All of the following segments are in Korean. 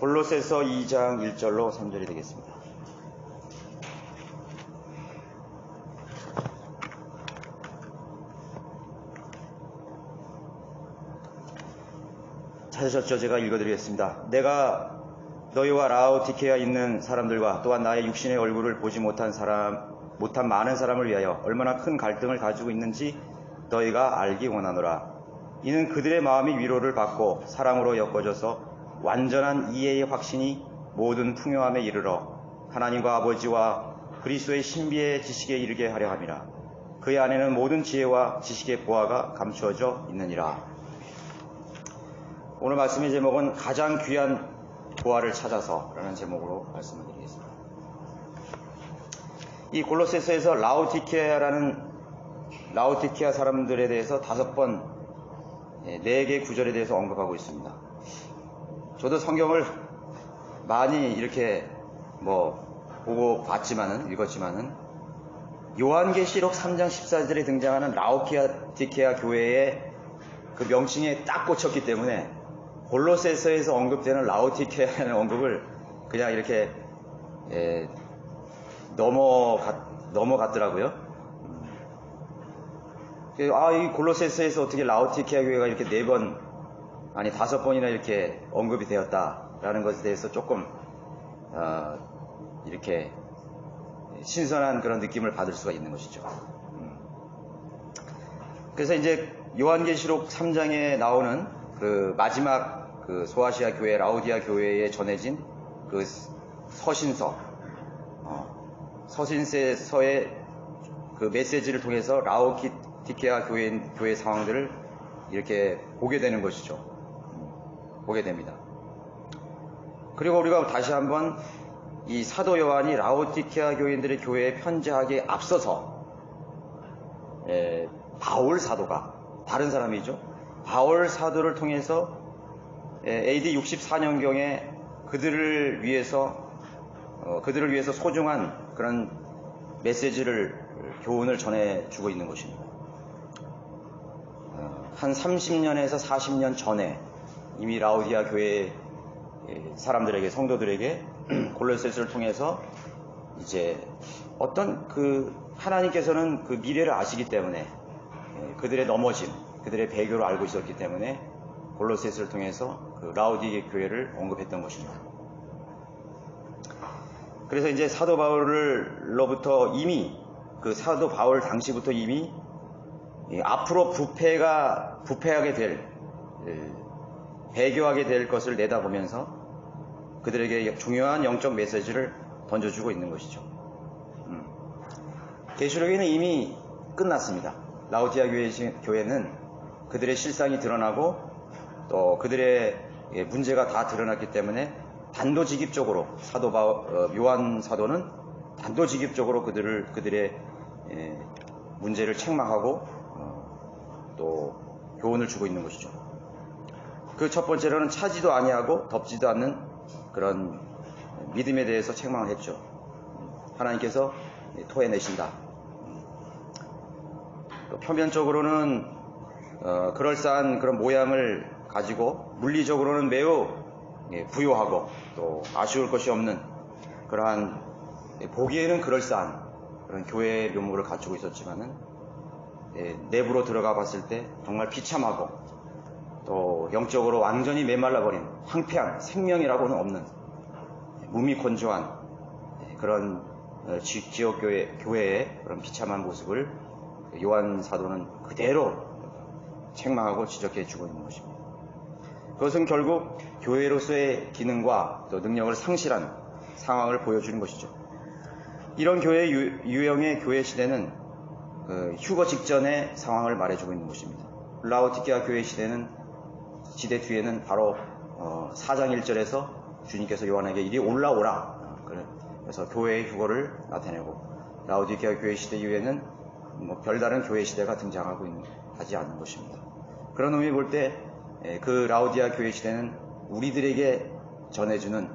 골로새서 2장 1절로 3절이 되겠습니다. 찾으셨죠? 제가 읽어드리겠습니다. 내가 너희와 라오디케아에 있는 사람들과 또한 나의 육신의 얼굴을 보지 못한 많은 사람을 위하여 얼마나 큰 갈등을 가지고 있는지 너희가 알기 원하노라. 이는 그들의 마음이 위로를 받고 사랑으로 엮어져서 완전한 이해의 확신이 모든 풍요함에 이르러 하나님과 아버지와 그리스도의 신비의 지식에 이르게 하려 함이라. 그의 안에는 모든 지혜와 지식의 보화가 감추어져 있느니라. 오늘 말씀의 제목은 가장 귀한 보화를 찾아서 라는 제목으로 말씀을 드리겠습니다. 이 골로새서에서 라오디케아 사람들에 대해서 5번 4개의 구절에 대해서 언급하고 있습니다. 저도 성경을 많이 이렇게 보고 읽었지만은 요한계시록 3장 14절에 등장하는 라오디케아 교회의 그 명칭에 딱 꽂혔기 때문에 골로새서에서 언급되는 라오디케아라는 언급을 그냥 이렇게 넘어갔더라고요. 이 골로새서에서 어떻게 라오디케아 교회가 이렇게 5번이나 이렇게 언급이 되었다라는 것에 대해서 조금 이렇게 신선한 그런 느낌을 받을 수가 있는 것이죠. 그래서 이제 요한계시록 3장에 나오는 그 마지막 그 소아시아 교회, 라오디아 교회에 전해진 그 서신서의 그 메시지를 통해서 라오디케아 교회 상황들을 이렇게 보게 되는 것이죠. 보게 됩니다. 그리고 우리가 다시 한번 이 사도 요한이 라오디케아 교인들의 교회에 편지하기에 앞서서 바울 사도가, 다른 사람이죠, 바울 사도를 통해서 AD 64년경에 그들을 위해서 소중한 그런 교훈을 전해주고 있는 것입니다. 한 30년에서 40년 전에 이미 라오디아 교회 사람들에게, 성도들에게 골로새서를 통해서 이제 어떤 하나님께서는 그 미래를 아시기 때문에 그들의 넘어짐, 그들의 배교를 알고 있었기 때문에 골로새서를 통해서 그 라오디아 교회를 언급했던 것입니다. 그래서 이제 사도 바울로부터 이미 그 사도 바울 당시부터 이미 앞으로 부패하게 될, 배교하게 될 것을 내다보면서 그들에게 중요한 영적 메시지를 던져주고 있는 것이죠. 계시록에는 이미 끝났습니다. 라오디아 교회는 그들의 실상이 드러나고 또 그들의 문제가 다 드러났기 때문에 단도직입적으로 요한 사도는 단도직입적으로 그들의 문제를 책망하고 또 교훈을 주고 있는 것이죠. 그 첫 번째로는 차지도 아니하고 덮지도 않는 그런 믿음에 대해서 책망을 했죠. 하나님께서 토해내신다. 또 표면적으로는 그럴싸한 그런 모양을 가지고 물리적으로는 매우 부유하고 또 아쉬울 것이 없는 그러한, 보기에는 그럴싸한 그런 교회의 면모를 갖추고 있었지만은 내부로 들어가 봤을 때 정말 비참하고 또 영적으로 완전히 메말라버린 황폐한, 생명이라고는 없는 무미건조한 그런 지역 교회의 그런 비참한 모습을 요한 사도는 그대로 책망하고 지적해 주고 있는 것입니다. 그것은 결국 교회로서의 기능과 또 능력을 상실한 상황을 보여주는 것이죠. 이런 교회 유형의 교회 시대는 휴거 직전의 상황을 말해주고 있는 것입니다. 라오디케아 교회 시대 뒤에는 바로 4장 1절에서 주님께서 요한에게 이리 올라오라, 그래서 교회의 휴거를 나타내고, 라오디케아 교회 시대 이후에는 별다른 교회 시대가 하지 않는 것입니다. 그런 의미 볼 때 그 라오디아 교회 시대는 우리들에게 전해주는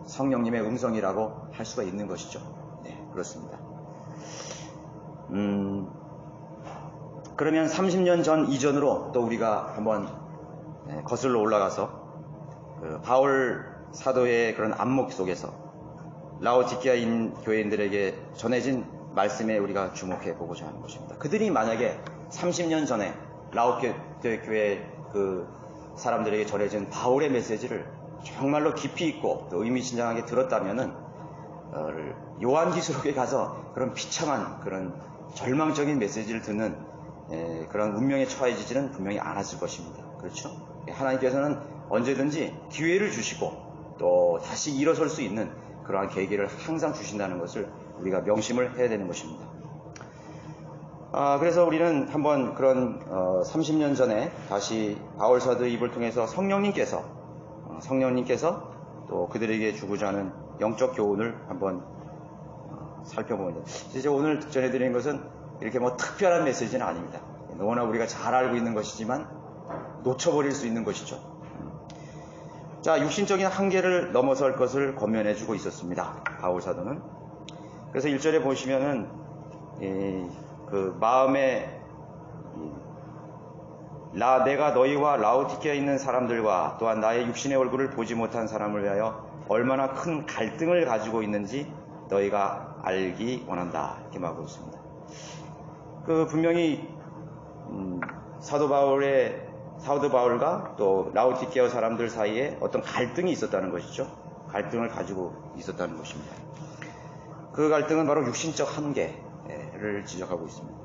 성령님의 음성이라고 할 수가 있는 것이죠. 네, 그렇습니다. 그러면 30년 전 이전으로 또 우리가 한번 거슬러 올라가서 바울 사도의 그런 안목 속에서 라오디게아인 교회인들에게 전해진 말씀에 우리가 주목해 보고자 하는 것입니다. 그들이 만약에 30년 전에 라오디게아 교회 그 사람들에게 전해진 바울의 메시지를 정말로 깊이 있고 또 의미심장하게 들었다면은 요한계시록에 가서 그런 비참한 그런 절망적인 메시지를 듣는 그런 운명에 처해지지는 분명히 않았을 것입니다. 그렇죠? 하나님께서는 언제든지 기회를 주시고 또 다시 일어설 수 있는 그러한 계기를 항상 주신다는 것을 우리가 명심을 해야 되는 것입니다. 그래서 우리는 한번 그런 30년 전에 다시 바울 사도의 입을 통해서 성령님께서 또 그들에게 주고자 하는 영적 교훈을 한번 살펴보면 이제 오늘 전해드리는 것은 이렇게 뭐 특별한 메시지는 아닙니다. 너무나 우리가 잘 알고 있는 것이지만 놓쳐버릴 수 있는 것이죠. 자, 육신적인 한계를 넘어설 것을 권면해주고 있었습니다. 바울 사도는. 그래서 1절에 보시면은 그 마음에 내가 너희와 라오디게아에 있는 사람들과 또한 나의 육신의 얼굴을 보지 못한 사람을 위하여 얼마나 큰 갈등을 가지고 있는지 너희가 알기 원한다. 이렇게 말하고 있습니다. 그 분명히 사도 바울과 또 라오디게아 사람들 사이에 어떤 갈등이 있었다는 것이죠. 갈등을 가지고 있었다는 것입니다. 그 갈등은 바로 육신적 한계를 지적하고 있습니다.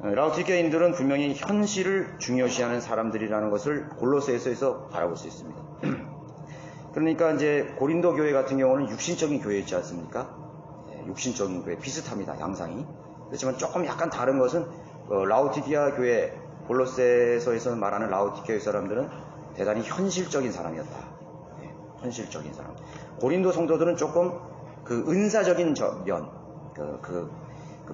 라오디게아인들은 분명히 현실을 중요시하는 사람들이라는 것을 골로새서에서 바라볼 수 있습니다. 그러니까 이제 고린도 교회 같은 경우는 육신적인 교회였지 않습니까? 육신적인 교회 비슷합니다. 양상이. 그렇지만 조금 약간 다른 것은 라오디게아 교회 골로새서에서 말하는 라오디게아 사람들은 대단히 현실적인 사람이었다. 현실적인 사람. 고린도 성도들은 조금 그 은사적인 면, 그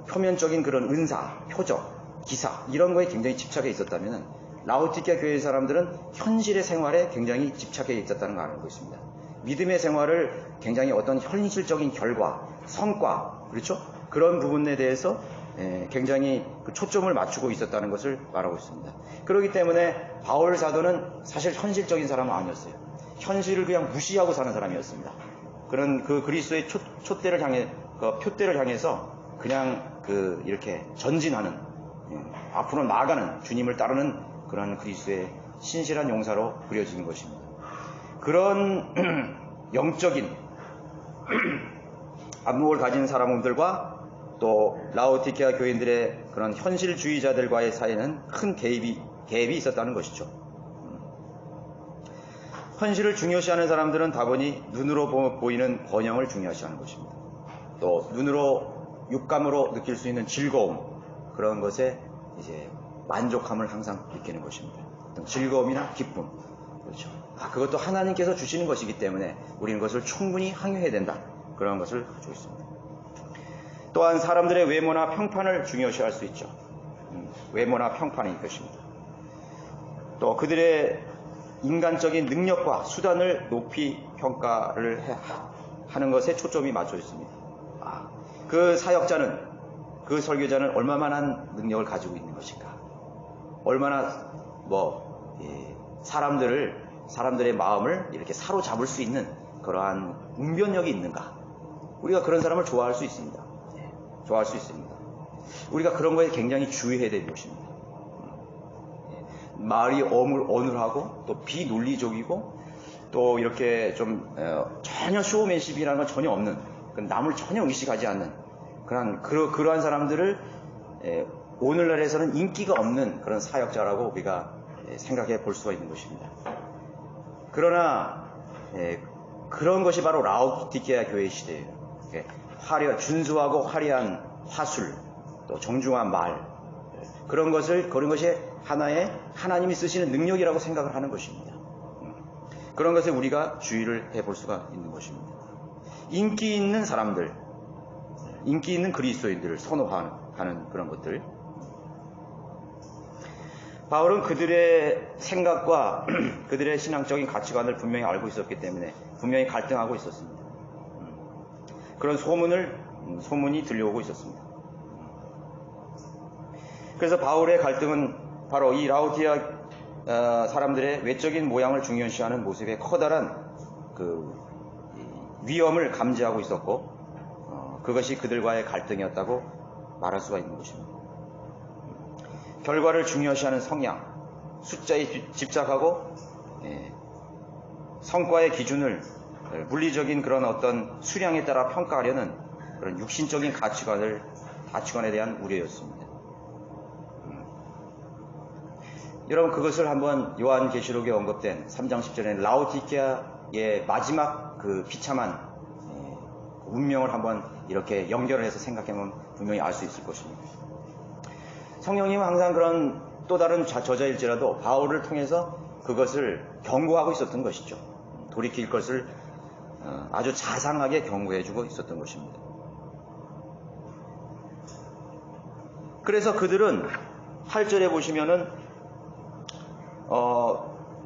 표면적인 그런 은사, 표적, 기사 이런 거에 굉장히 집착해 있었다면 라오디게아 교회 사람들은 현실의 생활에 굉장히 집착해 있었다는 걸 알고 있습니다. 믿음의 생활을 굉장히 어떤 현실적인 결과, 성과, 그렇죠? 그런 부분에 대해서 굉장히 그 초점을 맞추고 있었다는 것을 말하고 있습니다. 그렇기 때문에 바울 사도는 사실 현실적인 사람은 아니었어요. 현실을 그냥 무시하고 사는 사람이었습니다. 그런 그 그리스도의 표대를 향해서 그냥 이렇게 전진하는, 앞으로 나아가는 주님을 따르는 그런 그리스도의 신실한 용사로 그려지는 것입니다. 그런 영적인 안목을 가진 사람들과 또 라오디게아 교인들의 그런 현실주의자들과의 사이에는 큰 갭이 있었다는 것이죠. 현실을 중요시하는 사람들은 다분히 눈으로 보이는 번영을 중요시하는 것입니다. 또 눈으로 육감으로 느낄 수 있는 즐거움, 그런 것에 이제 만족함을 항상 느끼는 것입니다. 어떤 즐거움이나 기쁨, 그렇죠. 그것도 하나님께서 주시는 것이기 때문에 우리는 그것을 충분히 항유해야 된다. 그런 것을 가지고 있습니다. 또한 사람들의 외모나 평판을 중요시할 수 있죠. 외모나 평판이 것입니다. 또 그들의 인간적인 능력과 수단을 높이 평가를 하는 것에 초점이 맞춰 있습니다. 그 사역자는, 그 설교자는 얼마만한 능력을 가지고 있는 것인가? 얼마나 사람들의 마음을 이렇게 사로잡을 수 있는 그러한 웅변력이 있는가? 우리가 그런 사람을 좋아할 수 있습니다. 좋아할 수 있습니다. 우리가 그런 거에 굉장히 주의해야 되는 것입니다. 말이 어눌하고 또 비논리적이고 또 이렇게 좀 전혀 쇼맨십이라는 건 전혀 없는, 남을 전혀 의식하지 않는 그러한 사람들을 오늘날에서는 인기가 없는 그런 사역자라고 우리가 생각해 볼 수가 있는 것입니다. 그러나 그런 것이 바로 라오디게아 교회 시대예요. 준수하고 화려한 화술, 또 정중한 말, 그런 것이 하나의 하나님이 쓰시는 능력이라고 생각을 하는 것입니다. 그런 것에 우리가 주의를 해볼 수가 있는 것입니다. 인기 있는 사람들, 인기 있는 그리스도인들을 선호하는 그런 것들. 바울은 그들의 생각과 그들의 신앙적인 가치관을 분명히 알고 있었기 때문에 분명히 갈등하고 있었습니다. 그런 소문이 들려오고 있었습니다. 그래서 바울의 갈등은 바로 이 라오디게아 사람들의 외적인 모양을 중요시하는 모습의 커다란 그 위험을 감지하고 있었고, 그것이 그들과의 갈등이었다고 말할 수가 있는 것입니다. 결과를 중요시하는 성향, 숫자에 집착하고 성과의 기준을 물리적인 그런 어떤 수량에 따라 평가하려는 그런 육신적인 가치관에 대한 우려였습니다. 여러분, 그것을 한번 요한계시록에 언급된 3장 10절에 라오디게아의 마지막 그 비참한 운명을 한번 이렇게 연결을 해서 생각해보면 분명히 알 수 있을 것입니다. 성령님은 항상 그런 또 다른 저자일지라도 바울을 통해서 그것을 경고하고 있었던 것이죠. 돌이킬 것을 아주 자상하게 경고해주고 있었던 것입니다. 그래서 그들은 8절에 보시면은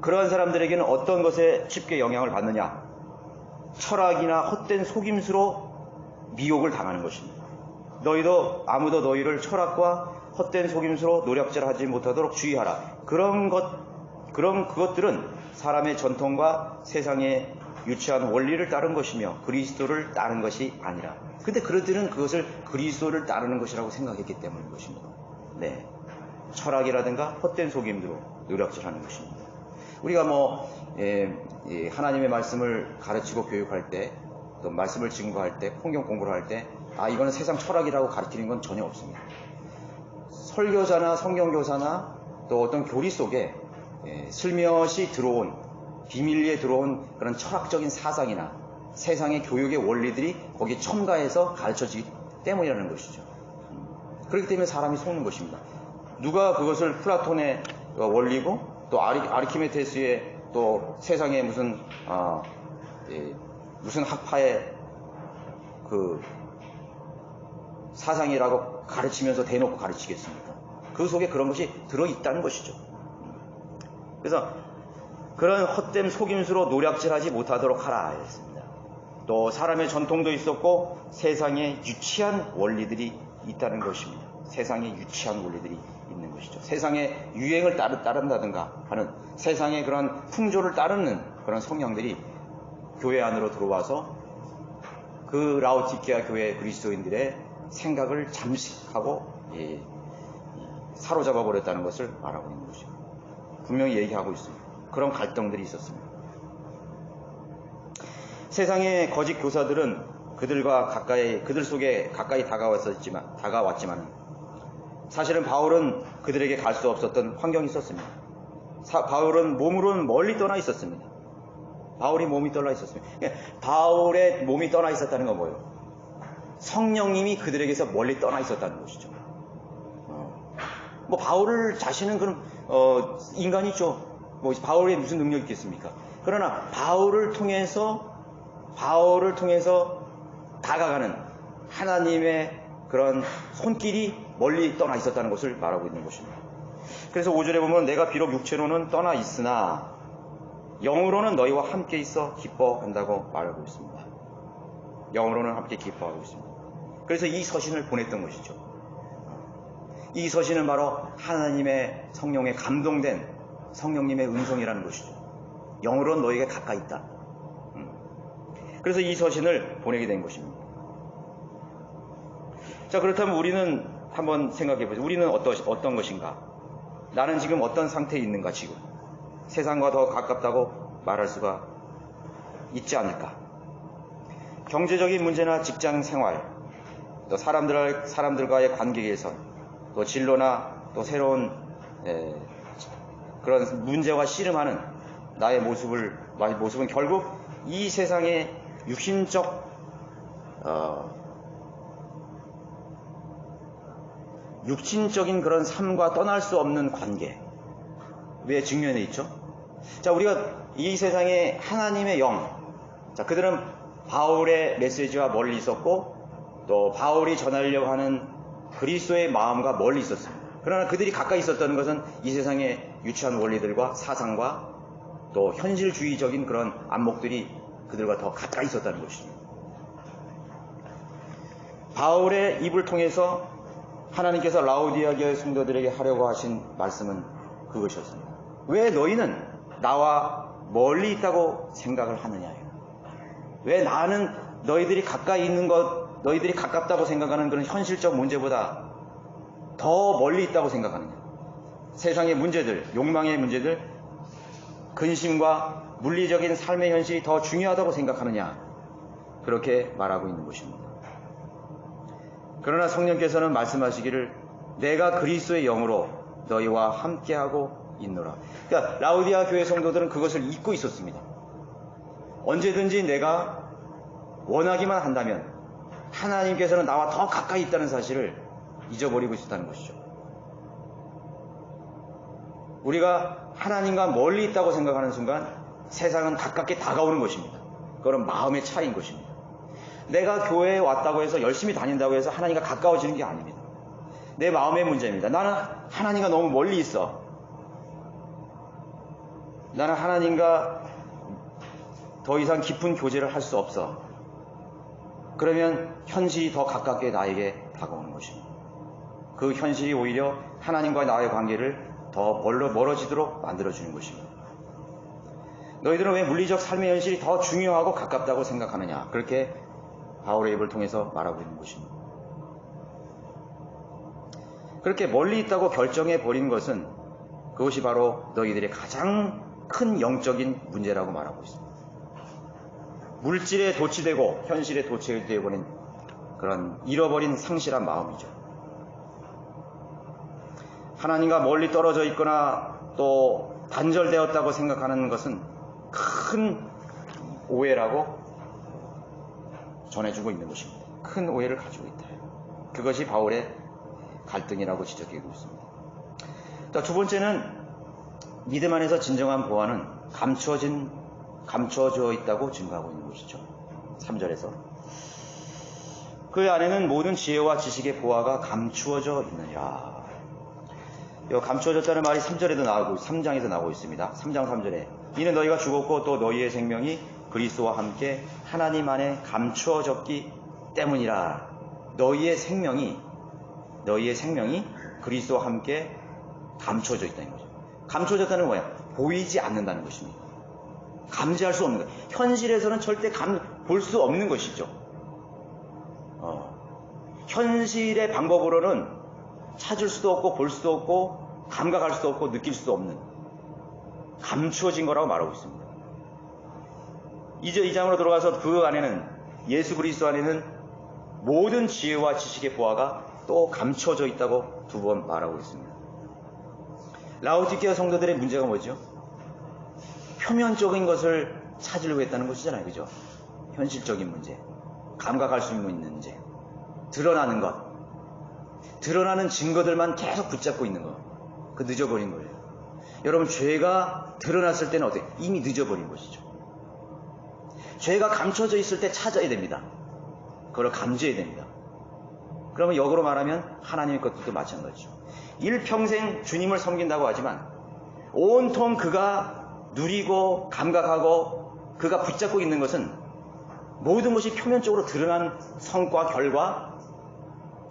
그러한 사람들에게는 어떤 것에 쉽게 영향을 받느냐? 철학이나 헛된 속임수로 미혹을 당하는 것입니다. 너희도 아무도 너희를 철학과 헛된 속임수로 노략질하지 못하도록 주의하라. 그것들은 사람의 전통과 세상의 유치한 원리를 따른 것이며 그리스도를 따른 것이 아니라. 근데 그들은 그것을 그리스도를 따르는 것이라고 생각했기 때문인 것입니다. 네, 철학이라든가 헛된 속임수로 노략질하는 것입니다. 우리가 하나님의 말씀을 가르치고 교육할 때, 또 말씀을 증거할 때, 성경 공부를 할 때, 이거는 세상 철학이라고 가르치는 건 전혀 없습니다. 설교자나 성경교사나 또 어떤 교리 속에 슬며시 들어온, 비밀리에 들어온 그런 철학적인 사상이나 세상의 교육의 원리들이 거기에 첨가해서 가르쳐지기 때문이라는 것이죠. 그렇기 때문에 사람이 속는 것입니다. 누가 그것을 플라톤의 원리고 또 아르키메데스의 또 세상의 무슨 학파의 그 사상이라고 가르치면서 대놓고 가르치겠습니까? 그 속에 그런 것이 들어있다는 것이죠. 그래서 그런 헛된 속임수로 노략질하지 못하도록 하라 했습니다. 또 사람의 전통도 있었고 세상에 유치한 원리들이 있다는 것입니다. 세상에 유치한 원리들이 있는 것이죠. 세상의 유행을 따른다든가 하는 세상의 그런 풍조를 따르는 그런 성향들이 교회 안으로 들어와서 그 라오디게아 교회 그리스도인들의 생각을 잠식하고 사로잡아 버렸다는 것을 말하고 있는 것이죠. 분명히 얘기하고 있습니다. 그런 갈등들이 있었습니다. 세상의 거짓 교사들은 그들 속에 가까이 다가왔지만 사실은 바울은 그들에게 갈 수 없었던 환경이 있었습니다. 바울은 몸으로는 멀리 떠나 있었습니다. 바울이 몸이 떠나 있었습니다. 바울의 몸이 떠나 있었다는 건 뭐예요? 성령님이 그들에게서 멀리 떠나 있었다는 것이죠. 바울 자신은 그런 인간이죠. 바울의 무슨 능력이 있겠습니까? 그러나 바울을 통해서 다가가는 하나님의 그런 손길이 멀리 떠나 있었다는 것을 말하고 있는 것입니다. 그래서 5절에 보면 내가 비록 육체로는 떠나 있으나 영으로는 너희와 함께 있어 기뻐한다고 말하고 있습니다. 영으로는 함께 기뻐하고 있습니다. 그래서 이 서신을 보냈던 것이죠. 이 서신은 바로 하나님의 성령에 감동된 성령님의 음성이라는 것이죠. 영으로는 너희가 가까이 있다. 그래서 이 서신을 보내게 된 것입니다. 자, 그렇다면 우리는 한번 생각해 보죠. 우리는 어떤 것인가? 나는 지금 어떤 상태에 있는가, 지금? 세상과 더 가깝다고 말할 수가 있지 않을까? 경제적인 문제나 직장 생활, 또 사람들과의 관계 개선, 또 진로나 또 새로운 그런 문제와 씨름하는 나의 모습은 결국 이 세상의 육신적인 그런 삶과 떠날 수 없는 관계에 직면해 있죠. 자, 우리가 이 세상에 하나님의 영, 자, 그들은 바울의 메시지와 멀리 있었고 또 바울이 전하려고 하는 그리스도의 마음과 멀리 있었습니다. 그러나 그들이 가까이 있었던 것은 이 세상의 유치한 원리들과 사상과 또 현실주의적인 그런 안목들이 그들과 더 가까이 있었다는 것입니다. 바울의 입을 통해서 하나님께서 라오디게아 성도들에게 하려고 하신 말씀은 그것이었습니다. 왜 너희는 나와 멀리 있다고 생각을 하느냐예요. 왜 나는 너희들이 가까이 있는 것, 너희들이 가깝다고 생각하는 그런 현실적 문제보다 더 멀리 있다고 생각하느냐. 세상의 문제들, 욕망의 문제들, 근심과 물리적인 삶의 현실이 더 중요하다고 생각하느냐. 그렇게 말하고 있는 것입니다. 그러나 성령께서는 말씀하시기를 내가 그리스도의 영으로 너희와 함께하고 있노라. 그러니까 라우디아 교회 성도들은 그것을 잊고 있었습니다. 언제든지 내가 원하기만 한다면 하나님께서는 나와 더 가까이 있다는 사실을 잊어버리고 있었다는 것이죠. 우리가 하나님과 멀리 있다고 생각하는 순간 세상은 가깝게 다가오는 것입니다. 그건 마음의 차이인 것입니다. 내가 교회에 왔다고 해서 열심히 다닌다고 해서 하나님과 가까워지는 게 아닙니다. 내 마음의 문제입니다. 나는 하나님과 너무 멀리 있어. 나는 하나님과 더 이상 깊은 교제를 할 수 없어. 그러면 현실이 더 가깝게 나에게 다가오는 것입니다. 그 현실이 오히려 하나님과 나의 관계를 더 멀어지도록 만들어주는 것입니다. 너희들은 왜 물리적 삶의 현실이 더 중요하고 가깝다고 생각하느냐. 그렇게 바울의 입을 통해서 말하고 있는 것입니다. 그렇게 멀리 있다고 결정해 버린 것은 그것이 바로 너희들의 가장 큰 영적인 문제라고 말하고 있습니다. 물질에 도취되고 현실에 도취되어 버린 그런 잃어버린 상실한 마음이죠. 하나님과 멀리 떨어져 있거나 또 단절되었다고 생각하는 것은 큰 오해라고 전해주고 있는 것입니다. 큰 오해를 가지고 있다. 그것이 바울의 갈등이라고 지적하고 있습니다. 자, 두 번째는 믿음 안에서 진정한 보화는 감추어져 있다고 증거하고 있는 것이죠. 3절에서 그 안에는 모든 지혜와 지식의 보화가 감추어져 있느니라. 이 감추어졌다는 말이 3절에도 나오고 3장에서 나오고 있습니다. 3장 3절에 이는 너희가 죽었고 또 너희의 생명이 그리스도와 함께 하나님 안에 감추어졌기 때문이라. 너희의 생명이 그리스도와 함께 감추어져 있다는 거죠. 감추어졌다는 건 뭐야? 보이지 않는다는 것입니다. 감지할 수 없는 거예요. 현실에서는 절대 볼 수 없는 것이죠. 현실의 방법으로는 찾을 수도 없고 볼 수도 없고 감각할 수도 없고 느낄 수도 없는 감추어진 거라고 말하고 있습니다. 이제 2장으로 들어가서 그 안에는 예수 그리스도 안에는 모든 지혜와 지식의 보화가 또 감추어져 있다고 두 번 말하고 있습니다. 라오디게아 성도들의 문제가 뭐죠? 표면적인 것을 찾으려고 했다는 것이잖아요. 그죠? 현실적인 문제, 감각할 수 있는 문제, 드러나는 것, 드러나는 증거들만 계속 붙잡고 있는 것, 그 늦어버린 거예요. 여러분, 죄가 드러났을 때는 어때요? 이미 늦어버린 것이죠. 죄가 감춰져 있을 때 찾아야 됩니다. 그걸 감지해야 됩니다. 그러면 역으로 말하면 하나님의 것들도 마찬가지죠. 일평생 주님을 섬긴다고 하지만 온통 그가 누리고 감각하고 그가 붙잡고 있는 것은 모든 것이 표면적으로 드러난 성과, 결과,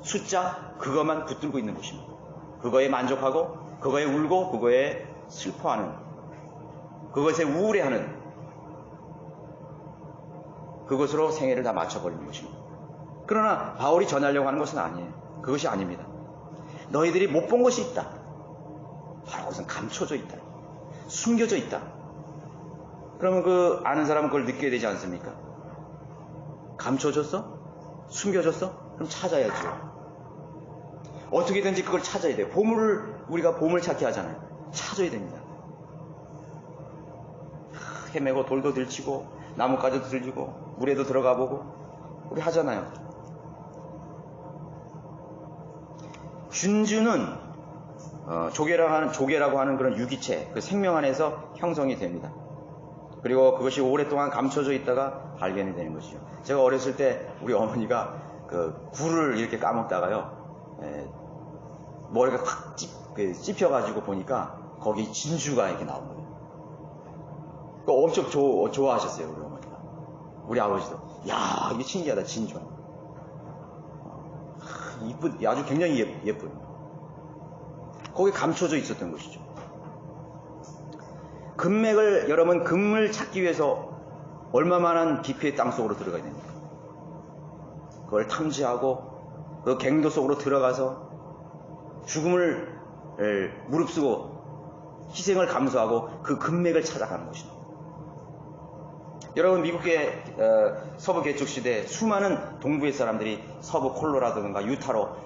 숫자, 그것만 붙들고 있는 것입니다. 그거에 만족하고 그거에 울고 그거에 슬퍼하는, 그것에 우울해하는, 그것으로 생애를 다 맞춰버리는 것입니다. 그러나 바울이 전하려고 하는 것은 아니에요. 그것이 아닙니다. 너희들이 못 본 것이 있다. 바로 그것은 감춰져 있다. 숨겨져 있다. 그러면 그 아는 사람은 그걸 느껴야 되지 않습니까? 감춰졌어? 숨겨졌어? 그럼 찾아야죠. 어떻게든지 그걸 찾아야 돼요. 우리가 보물 찾기 하잖아요. 찾아야 됩니다. 헤매고 돌도 들치고 나뭇가지도 들리고 물에도 들어가 보고 우리 하잖아요. 균주는 조개라고 하는 그런 유기체, 그 생명 안에서 형성이 됩니다. 그리고 그것이 오랫동안 감춰져 있다가 발견이 되는 것이죠. 제가 어렸을 때 우리 어머니가 그 굴을 이렇게 까먹다가요, 머리가 확 찝혀가지고 보니까 거기 진주가 이렇게 나온 거예요. 그거 엄청 좋아하셨어요, 우리 어머니가. 우리 아버지도. 야, 이게 신기하다, 진주. 아주 굉장히 예쁜. 거기 감춰져 있었던 것이죠. 금맥을, 여러분, 금을 찾기 위해서 얼마만한 깊이의 땅 속으로 들어가야 됩니까? 그걸 탐지하고 그 갱도 속으로 들어가서 죽음을 무릅쓰고 희생을 감수하고 그 금맥을 찾아가는 것입니다. 여러분, 미국의 서부 개척 시대에 수많은 동부의 사람들이 서부 콜로라도든가 유타로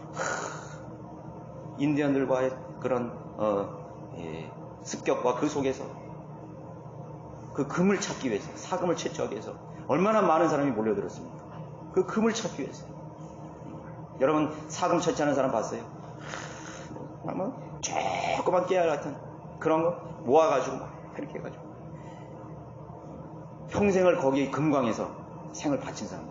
인디언들과의 그런 습격과 그 속에서 그 금을 찾기 위해서, 사금을 채취하기 위해서 얼마나 많은 사람이 몰려들었습니까? 그 금을 찾기 위해서. 여러분, 사금 채취하는 사람 봤어요? 아마 조그만 깨알 같은 그런 거 모아가지고 막 이렇게 해가지고 평생을 거기 금광에서 생을 바친 사람.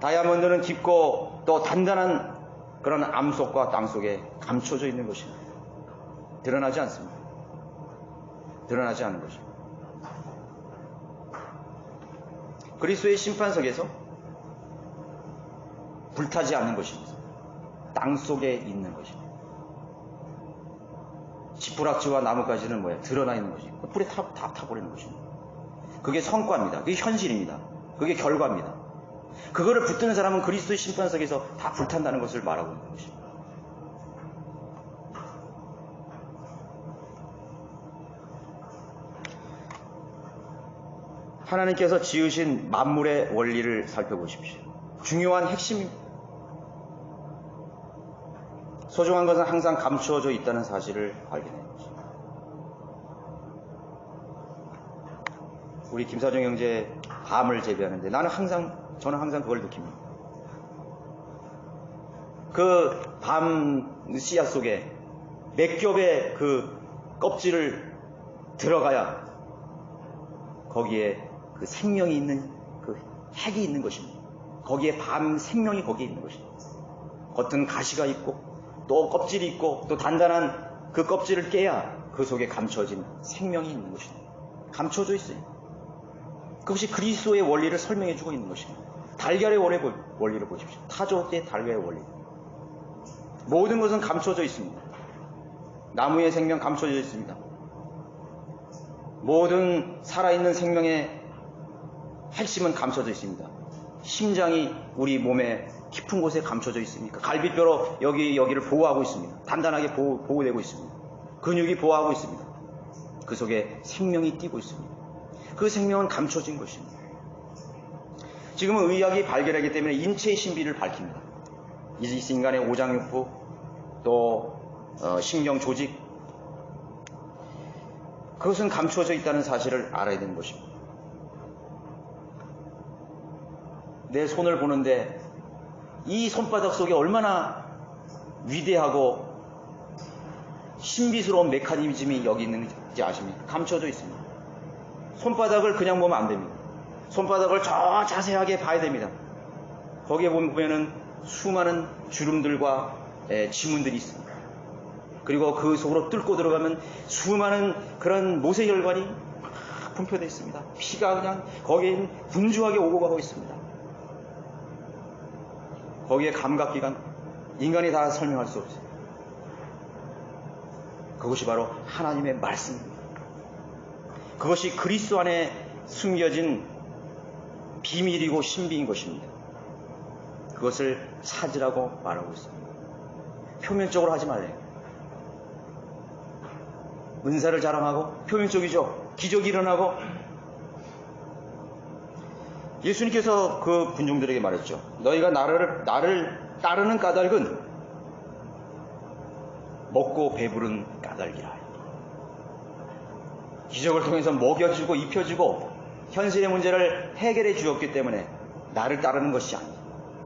다이아몬드는 깊고 또 단단한 그런 암속과 땅 속에 감춰져 있는 것입니다. 드러나지 않습니다. 드러나지 않는 것입니다. 그리스도의 심판석에서 불타지 않는 것입니다. 땅 속에 있는 것입니다. 지푸락지와 나뭇가지는 뭐야? 드러나 있는 것입니다. 불에 다 타버리는 것입니다. 그게 성과입니다. 그게 현실입니다. 그게 결과입니다. 그거를 붙드는 사람은 그리스도의 심판석에서 다 불탄다는 것을 말하고 있는 것입니다. 하나님께서 지으신 만물의 원리를 살펴보십시오. 중요한 핵심입니다. 소중한 것은 항상 감추어져 있다는 사실을 발견해야 것입니다. 우리 김사정 형제 밤을 재배하는데 저는 항상 그걸 느낍니다. 그 밤 씨앗 속에 몇 겹의 그 껍질을 들어가야 거기에 그 생명이 있는 그 핵이 있는 것입니다. 거기에 밤 생명이 거기에 있는 것입니다. 겉은 가시가 있고 또 껍질이 있고 또 단단한 그 껍질을 깨야 그 속에 감춰진 생명이 있는 것입니다. 감춰져 있어요. 그것이 그리스도의 원리를 설명해주고 있는 것입니다. 달걀의 원리를 보십시오. 타조의 달걀의 원리. 모든 것은 감춰져 있습니다. 나무의 생명 감춰져 있습니다. 모든 살아있는 생명의 핵심은 감춰져 있습니다. 심장이 우리 몸의 깊은 곳에 감춰져 있습니까? 갈비뼈로 여기를 보호하고 있습니다. 단단하게 보호되고 있습니다. 근육이 보호하고 있습니다. 그 속에 생명이 뛰고 있습니다. 그 생명은 감춰진 것입니다. 지금은 의학이 발견하기 때문에 인체의 신비를 밝힙니다. 인간의 오장육부, 또 신경 조직, 그것은 감추어져 있다는 사실을 알아야 되는 것입니다. 내 손을 보는데 이 손바닥 속에 얼마나 위대하고 신비스러운 메커니즘이 여기 있는지 아십니까? 감춰져 있습니다. 손바닥을 그냥 보면 안 됩니다. 손바닥을 저 자세하게 봐야 됩니다. 거기에 보면은 수많은 주름들과 지문들이 있습니다. 그리고 그 속으로 뚫고 들어가면 수많은 그런 모세혈관이 분포되어 있습니다. 피가 그냥 거기에 분주하게 오고 가고 있습니다. 거기에 감각기관, 인간이 다 설명할 수 없어요. 그것이 바로 하나님의 말씀입니다. 그것이 그리스도 안에 숨겨진 비밀이고 신비인 것입니다. 그것을 찾으라고 말하고 있습니다. 표면적으로 하지 말래요. 은사를 자랑하고 표면적이죠. 기적이 일어나고. 예수님께서 그 군중들에게 말했죠. 너희가 나를 따르는 까닭은 먹고 배부른 까닭이라. 기적을 통해서 먹여주고 입혀주고 현실의 문제를 해결해 주었기 때문에 나를 따르는 것이 아니다.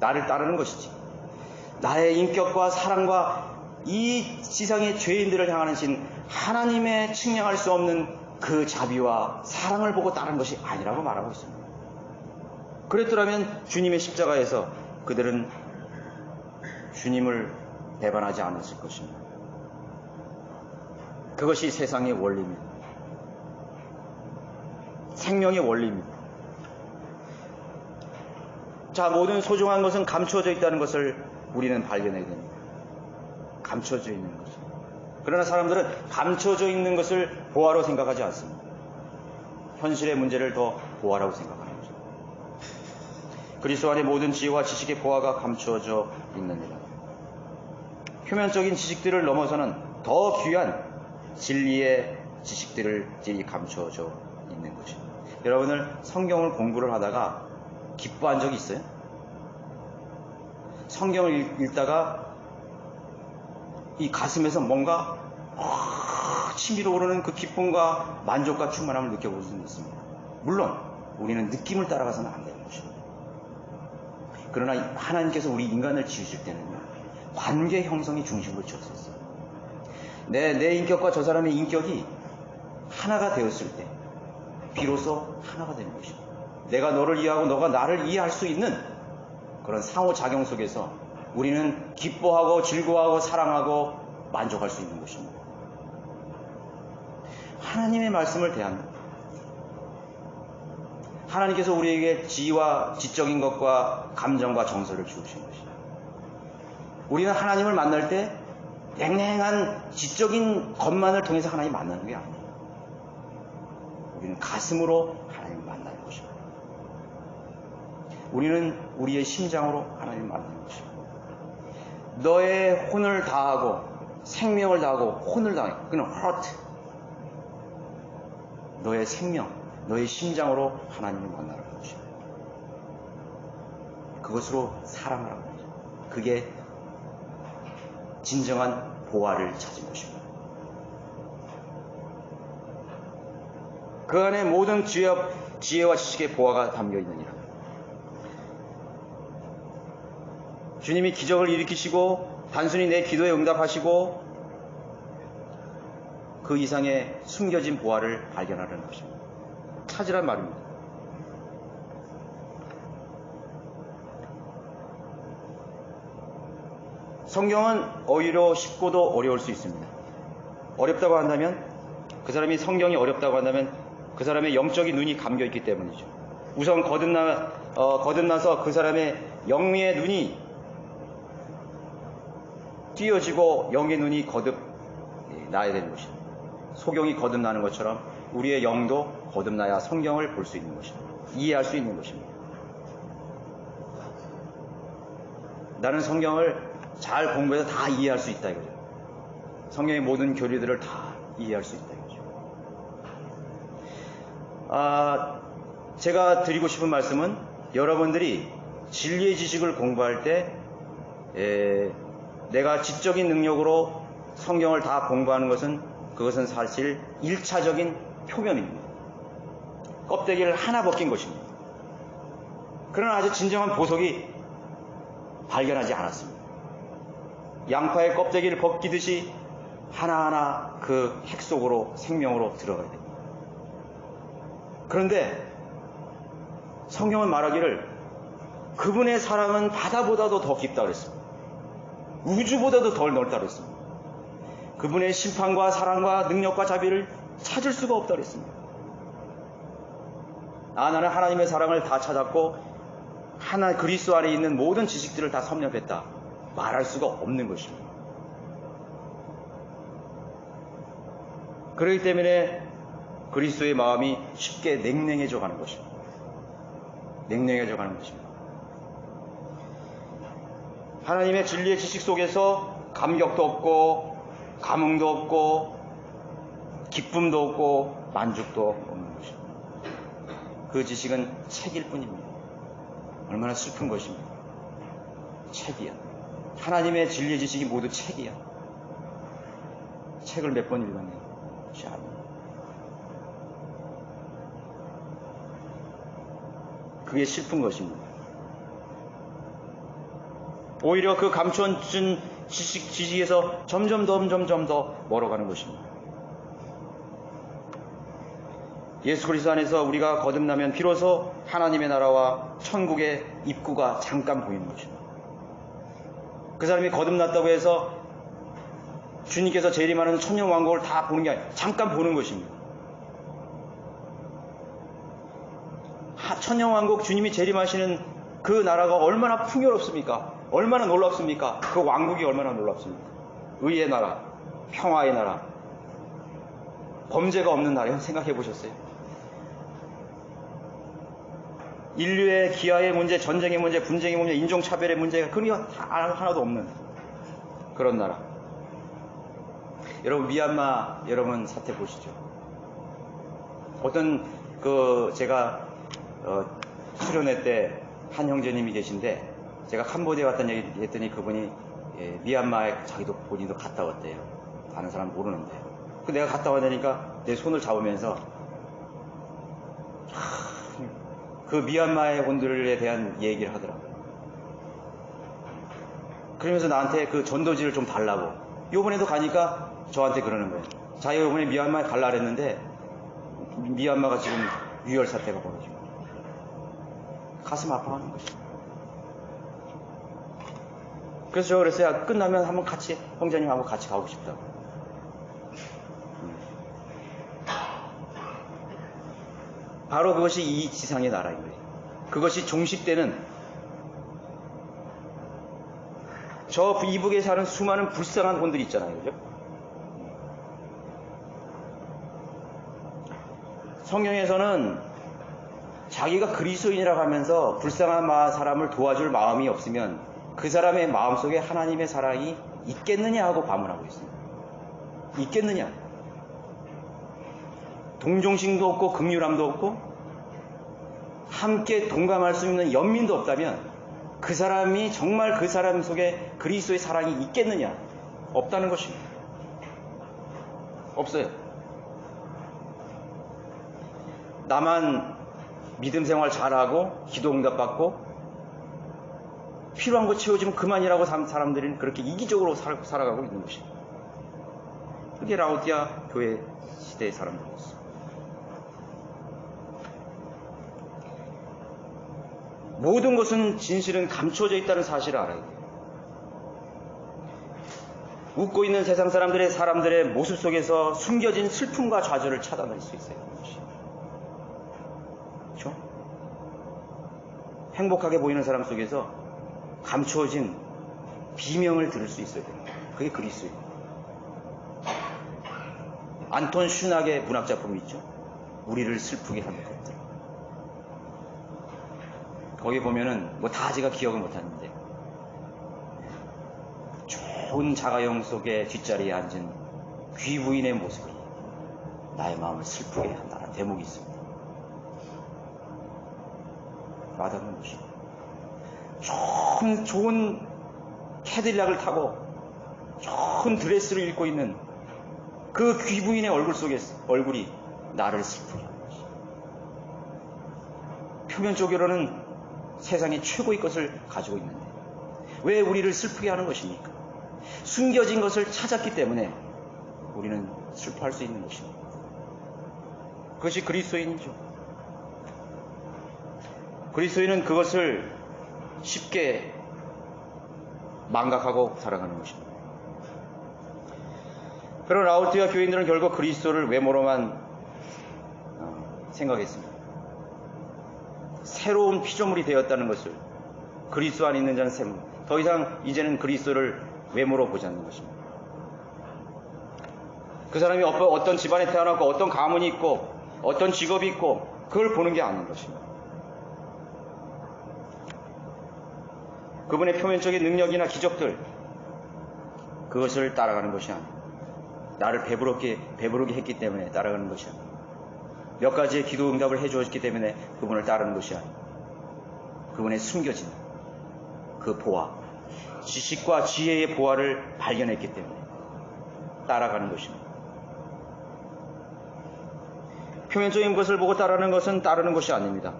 나를 따르는 것이지. 나의 인격과 사랑과 이 지상의 죄인들을 향하신 하나님의 측량할 수 없는 그 자비와 사랑을 보고 따르는 것이 아니라고 말하고 있습니다. 그랬더라면 주님의 십자가에서 그들은 주님을 배반하지 않았을 것입니다. 그것이 세상의 원리입니다. 생명의 원리입니다. 자, 모든 소중한 것은 감춰져 있다는 것을 우리는 발견해야 됩니다. 감춰져 있는 것입니다. 그러나 사람들은 감춰져 있는 것을 보화로 생각하지 않습니다. 현실의 문제를 더 보화라고 생각하는 거죠. 그리스도 안에 모든 지혜와 지식의 보화가 감추어져 있느니라. 표면적인 지식들을 넘어서는 더 귀한 진리의 지식들이 감추어져 있는 것입니다. 여러분들 성경을 공부를 하다가 기뻐한 적이 있어요? 성경을 읽다가 이 가슴에서 뭔가 치밀어 오르는 그 기쁨과 만족과 충만함을 느껴볼 수 있습니다. 물론 우리는 느낌을 따라가서는 안 되는 것입니다. 그러나 하나님께서 우리 인간을 지으실 때는요, 관계 형성이 중심으로 지었었어요. 내 인격과 저 사람의 인격이 하나가 되었을 때 비로소 하나가 되는 것입니다. 내가 너를 이해하고 너가 나를 이해할 수 있는 그런 상호작용 속에서 우리는 기뻐하고 즐거워하고 사랑하고 만족할 수 있는 것입니다. 하나님의 말씀을 대합니다. 하나님께서 우리에게 지와 지적인 것과 감정과 정서를 주신 것입니다. 우리는 하나님을 만날 때 냉랭한 지적인 것만을 통해서 하나님 만나는 게 아니에요. 우리는 가슴으로 하나님을 만나는 것입니다. 우리는 우리의 심장으로 하나님을 만나는 것입니다. 너의 혼을 다하고 생명을 다하고 혼을 다해. 그는 heart. 너의 생명, 너의 심장으로 하나님을 만나는 것입니다. 그것으로 사랑하라는 거죠. 그게 진정한 보화를 찾은 것입니다. 그 안에 모든 지혜와 지식의 보화가 담겨 있느니라. 주님이 기적을 일으키시고 단순히 내 기도에 응답하시고 그 이상의 숨겨진 보화를 발견하려는 것입니다. 찾으란 말입니다. 성경은 오히려 쉽고도 어려울 수 있습니다. 어렵다고 한다면, 그 사람이 성경이 어렵다고 한다면 그 사람의 영적인 눈이 감겨있기 때문이죠. 우선 거듭나서 그 사람의 영의 눈이 띄어지고 영의 눈이 거듭 나야 되는 것입니다. 소경이 거듭나는 것처럼 우리의 영도 거듭나야 성경을 볼 수 있는 것입니다. 이해할 수 있는 것입니다. 나는 성경을 잘 공부해서 다 이해할 수 있다 이거죠. 성경의 모든 교리들을 다 이해할 수 있다 이거죠. 제가 드리고 싶은 말씀은 여러분들이 진리의 지식을 공부할 때 내가 지적인 능력으로 성경을 다 공부하는 그것은 사실 1차적인 표면입니다. 껍데기를 하나 벗긴 것입니다. 그러나 아주 진정한 보석이 발견하지 않았습니다. 양파의 껍데기를 벗기듯이 하나하나 그 핵 속으로 생명으로 들어가야 됩니다. 그런데 성경은 말하기를 그분의 사랑은 바다보다도 더 깊다 그랬습니다. 우주보다도 더 넓다 그랬습니다. 그분의 심판과 사랑과 능력과 자비를 찾을 수가 없다 그랬습니다. 나는 하나님의 사랑을 다 찾았고 그리스도 안에 있는 모든 지식들을 다 섭렵했다 말할 수가 없는 것입니다. 그렇기 때문에 그리스도의 마음이 쉽게 냉랭해져 가는 것입니다. 냉랭해져 가는 것입니다. 하나님의 진리의 지식 속에서 감격도 없고 감흥도 없고 기쁨도 없고 만족도 없는 것입니다. 그 지식은 책일 뿐입니다. 얼마나 슬픈 것입니다. 책이야. 하나님의 진리의 지식이 모두 책이야. 책을 몇 번 읽었네요. 그게 슬픈 것입니다. 오히려 그 감춰진 지식에서 점점 더 멀어가는 것입니다. 예수 그리스도 안에서 우리가 거듭나면 비로소 하나님의 나라와 천국의 입구가 잠깐 보이는 것입니다. 그 사람이 거듭났다고 해서 주님께서 재림하는 천년왕국을 다 보는 게 아니라 잠깐 보는 것입니다. 천년왕국 주님이 재림하시는 그 나라가 얼마나 풍요롭습니까? 얼마나 놀랍습니까? 그 왕국이 얼마나 놀랍습니까? 의의 나라, 평화의 나라, 범죄가 없는 나라, 생각해 보셨어요? 인류의 기아의 문제, 전쟁의 문제, 분쟁의 문제, 인종차별의 문제가 그런 거 하나도 없는 그런 나라. 여러분, 미얀마 여러분 사태 보시죠. 어떤 제가 수련회 때 한 형제님이 계신데, 제가 캄보디아 갔다는 얘기 했더니 그분이 미얀마에 자기도 본인도 갔다 왔대요. 다른 사람 모르는데. 내가 갔다 왔다니까 내 손을 잡으면서 그 미얀마의 분들에 대한 얘기를 하더라고요. 그러면서 나한테 그 전도지를 좀 달라고. 요번에도 가니까 저한테 그러는 거예요. 자기가 요번에 미얀마에 갈라 그랬는데 미얀마가 지금 유혈 사태가 벌어지고 가슴 아파하는 거죠. 그래서 제가 그랬어요. 끝나면 한번 같이, 형제님하고 같이 가고 싶다고. 바로 그것이 이 지상의 나라인 거예요. 그것이 종식되는, 저 이북에 사는 수많은 불쌍한 혼들이 있잖아요. 그죠? 성경에서는 자기가 그리스도인이라고 하면서 불쌍한 사람을 도와줄 마음이 없으면 그 사람의 마음속에 하나님의 사랑이 있겠느냐 하고 반문하고 있습니다. 있겠느냐? 동정심도 없고 긍휼함도 없고 함께 동감할 수 있는 연민도 없다면 그 사람이 정말 그 사람 속에 그리스도의 사랑이 있겠느냐? 없다는 것입니다. 없어요. 나만 믿음 생활 잘하고 기도 응답받고 필요한 거 채워주면 그만이라고 사람들은 그렇게 이기적으로 살아가고 있는 것입니다. 그게 라오디아 교회 시대의 사람들이었어요. 모든 것은 진실은 감춰져 있다는 사실을 알아야 돼요. 웃고 있는 세상 사람들의 모습 속에서 숨겨진 슬픔과 좌절을 차단할 수 있어요. 그렇죠? 행복하게 보이는 사람 속에서 감추어진 비명을 들을 수 있어야 됩니다. 그게 그리스도예요. 안톤 슈낙의 문학작품이 있죠. 우리를 슬프게 하는 것들. 거기 보면은 다 제가 기억을 못하는데 좋은 자가용 속에 뒷자리에 앉은 귀부인의 모습이 나의 마음을 슬프게 한다는 대목이 있습니다. 와닿는 것입니다. 좋은 캐딜락을 타고 좋은 드레스를 입고 있는 그 귀부인의 얼굴이 나를 슬프게 하는 것입니다. 표면적으로는 세상의 최고의 것을 가지고 있는데 왜 우리를 슬프게 하는 것입니까? 숨겨진 것을 찾았기 때문에 우리는 슬퍼할 수 있는 것입니다. 그것이 그리스도인이죠. 그리스도인은 그것을 쉽게 망각하고 살아가는 것입니다. 그런 라오디아 교인들은 결국 그리스도를 외모로만 생각했습니다. 새로운 피조물이 되었다는 것을, 그리스도 안에 있는 자는 새로운, 더 이상 이제는 그리스도를 외모로 보지 않는 것입니다. 그 사람이 어떤 집안에 태어났고 어떤 가문이 있고 어떤 직업이 있고 그걸 보는 게 아닌 것입니다. 그분의 표면적인 능력이나 기적들, 그것을 따라가는 것이 아니에요. 나를 배부르게 했기 때문에 따라가는 것이 아니에요. 몇 가지의 기도 응답을 해주었기 때문에 그분을 따르는 것이 아니에요. 그분의 숨겨진 그 보화, 지식과 지혜의 보화를 발견했기 때문에 따라가는 것입니다. 표면적인 것을 보고 따르는 것은 따르는 것이 아닙니다.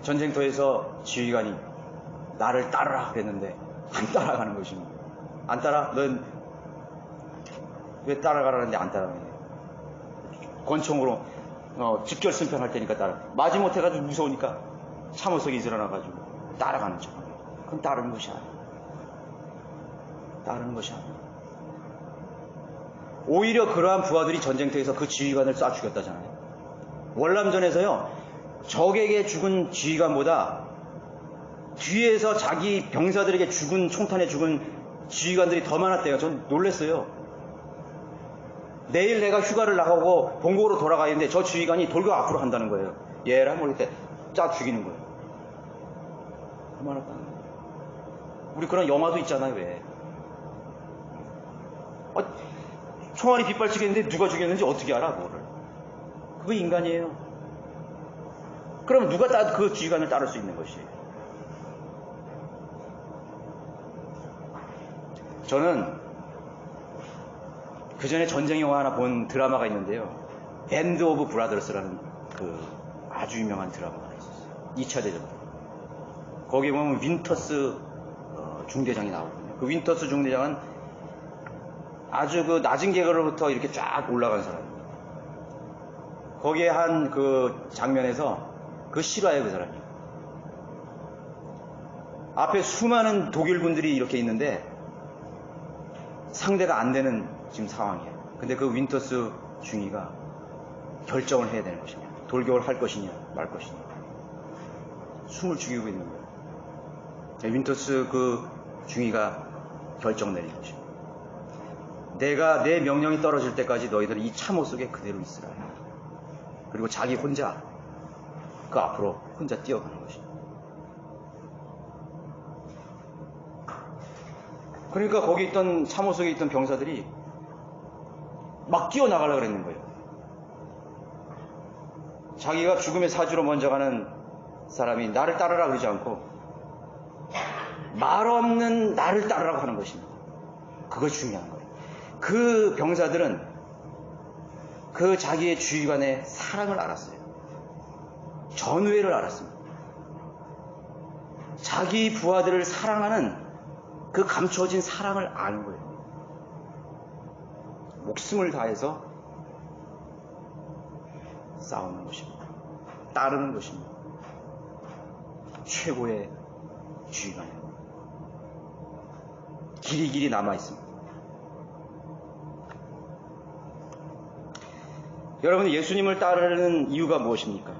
전쟁터에서 지휘관이 나를 따르라 그랬는데 안 따라가는 것입니다. 안 따라? 넌 왜 따라가라는데 안 따라가냐? 권총으로 직결승평할 테니까 따라. 마지못해가지고 무서우니까 참호석이 일어나가지고 따라가는 척. 그건 따르는 것이 아니에요. 따르는 것이 아니에요. 오히려 그러한 부하들이 전쟁터에서 그 지휘관을 쏴 죽였다잖아요. 월남전에서요, 적에게 죽은 지휘관보다 뒤에서 자기 병사들에게 총탄에 죽은 지휘관들이 더 많았대요. 전 놀랐어요. 내일 내가 휴가를 나가고 본국으로 돌아가야 하는데 저 지휘관이 돌격 앞으로 한다는 거예요. 얘랑 모르겠대. 짜 죽이는 거예요. 얼마나 까 우리 그런 영화도 있잖아요. 왜? 총알이 빗발치겠는데 누가 죽였는지 어떻게 알아? 그거를. 그거 인간이에요. 그럼 누가 그 지휘관을 따를 수 있는 것이에요? 저는 그 전에 전쟁 영화 하나 본 드라마가 있는데요. 밴드 오브 브라더스라는 그 아주 유명한 드라마가 있었어요. 2차 대전. 거기에 보면 윈터스 중대장이 나오거든요. 그 윈터스 중대장은 아주 그 낮은 계급으로부터 이렇게 쫙 올라간 사람입니다. 거기에 한 그 장면에서 그 실화예요, 그 사람이. 앞에 수많은 독일군들이 이렇게 있는데 상대가 안 되는 지금 상황이에요. 근데 그 윈터스 중위가 결정을 해야 되는 것이냐. 돌격을 할 것이냐, 말 것이냐. 숨을 죽이고 있는 거예요. 윈터스 그 중위가 결정 내린 것이에요. 내가 내 명령이 떨어질 때까지 너희들은 이 참호 속에 그대로 있으라. 그리고 자기 혼자 그 앞으로 혼자 뛰어가는 것이에요. 그러니까 거기 있던 참호 속에 있던 병사들이 막 뛰어나가려고 그랬는 거예요. 자기가 죽음의 사주로 먼저 가는 사람이 나를 따르라 그러지 않고 말 없는 나를 따르라고 하는 것입니다. 그것이 중요한 거예요. 그 병사들은 그 자기의 주위관의 사랑을 알았어요. 전우애를 알았습니다. 자기 부하들을 사랑하는 그 감추어진 사랑을 아는 거예요. 목숨을 다해서 싸우는 것입니다. 따르는 것입니다. 최고의 주의관이에요. 길이 남아 있습니다. 여러분, 예수님을 따르는 이유가 무엇입니까?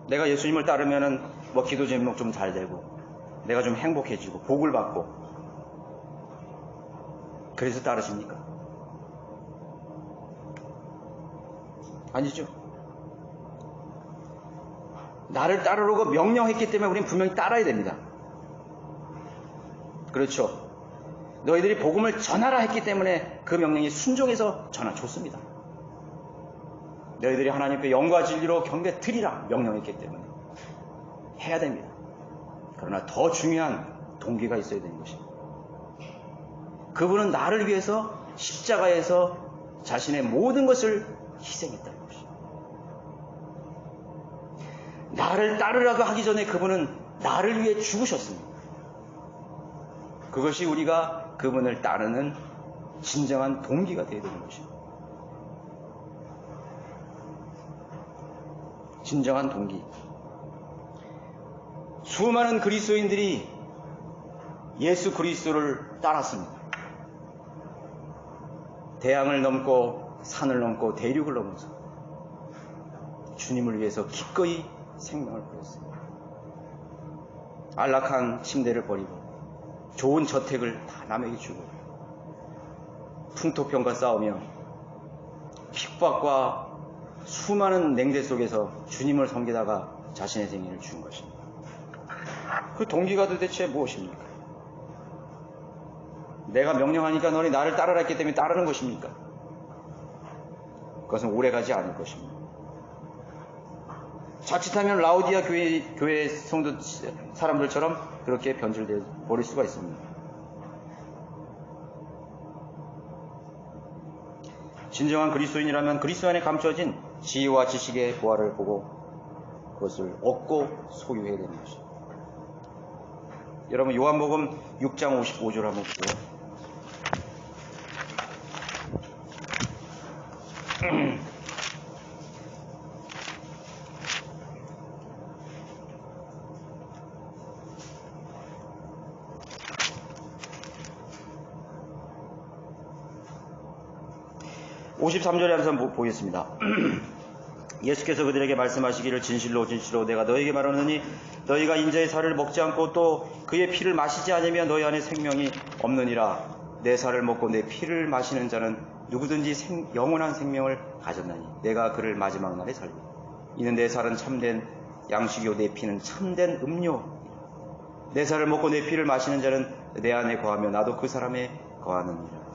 내가 예수님을 따르면은 뭐 기도 제목 좀 잘 되고 내가 좀 행복해지고 복을 받고 그래서 따르십니까? 아니죠. 나를 따르라고 명령했기 때문에 우리는 분명히 따라야 됩니다. 그렇죠. 너희들이 복음을 전하라 했기 때문에 그 명령이 순종해서 전하줬습니다. 너희들이 하나님께 영과 진리로 경배 드리라 명령했기 때문에 해야 됩니다. 그러나 더 중요한 동기가 있어야 되는 것입니다. 그분은 나를 위해서 십자가에서 자신의 모든 것을 희생했다는 것입니다. 나를 따르라고 하기 전에 그분은 나를 위해 죽으셨습니다. 그것이 우리가 그분을 따르는 진정한 동기가 되어야 되는 것입니다. 진정한 동기. 수많은 그리스도인들이 예수 그리스도를 따랐습니다. 대양을 넘고 산을 넘고 대륙을 넘어서 주님을 위해서 기꺼이 생명을 버렸습니다. 안락한 침대를 버리고 좋은 저택을 다 남에게 주고 풍토병과 싸우며 핍박과 수많은 냉대 속에서 주님을 섬기다가 자신의 생애를 준 것입니다. 그 동기가 도대체 무엇입니까? 내가 명령하니까 너네 나를 따르라 했기 때문에 따르는 것입니까? 그것은 오래가지 않을 것입니다. 자칫하면 라오디아 교회 성도 사람들처럼 그렇게 변질되어 버릴 수가 있습니다. 진정한 그리스도인이라면 그리스도 안에 감춰진 지혜와 지식의 보화를 보고 그것을 얻고 소유해야 되는 것입니다. 여러분, 요한복음 6장 55절 한번 보고요. 53절에 한번 보겠습니다. 예수께서 그들에게 말씀하시기를 진실로 진실로 내가 너희에게 말하노니 너희가 인자의 살을 먹지 않고 또 그의 피를 마시지 않으면 너희 안에 생명이 없느니라. 내 살을 먹고 내 피를 마시는 자는 누구든지 영원한 생명을 가졌나니 내가 그를 마지막 날에 살리고 이는 내 살은 참된 양식이요 내 피는 참된 음료. 내 살을 먹고 내 피를 마시는 자는 내 안에 거하며 나도 그 사람에 거하느니라.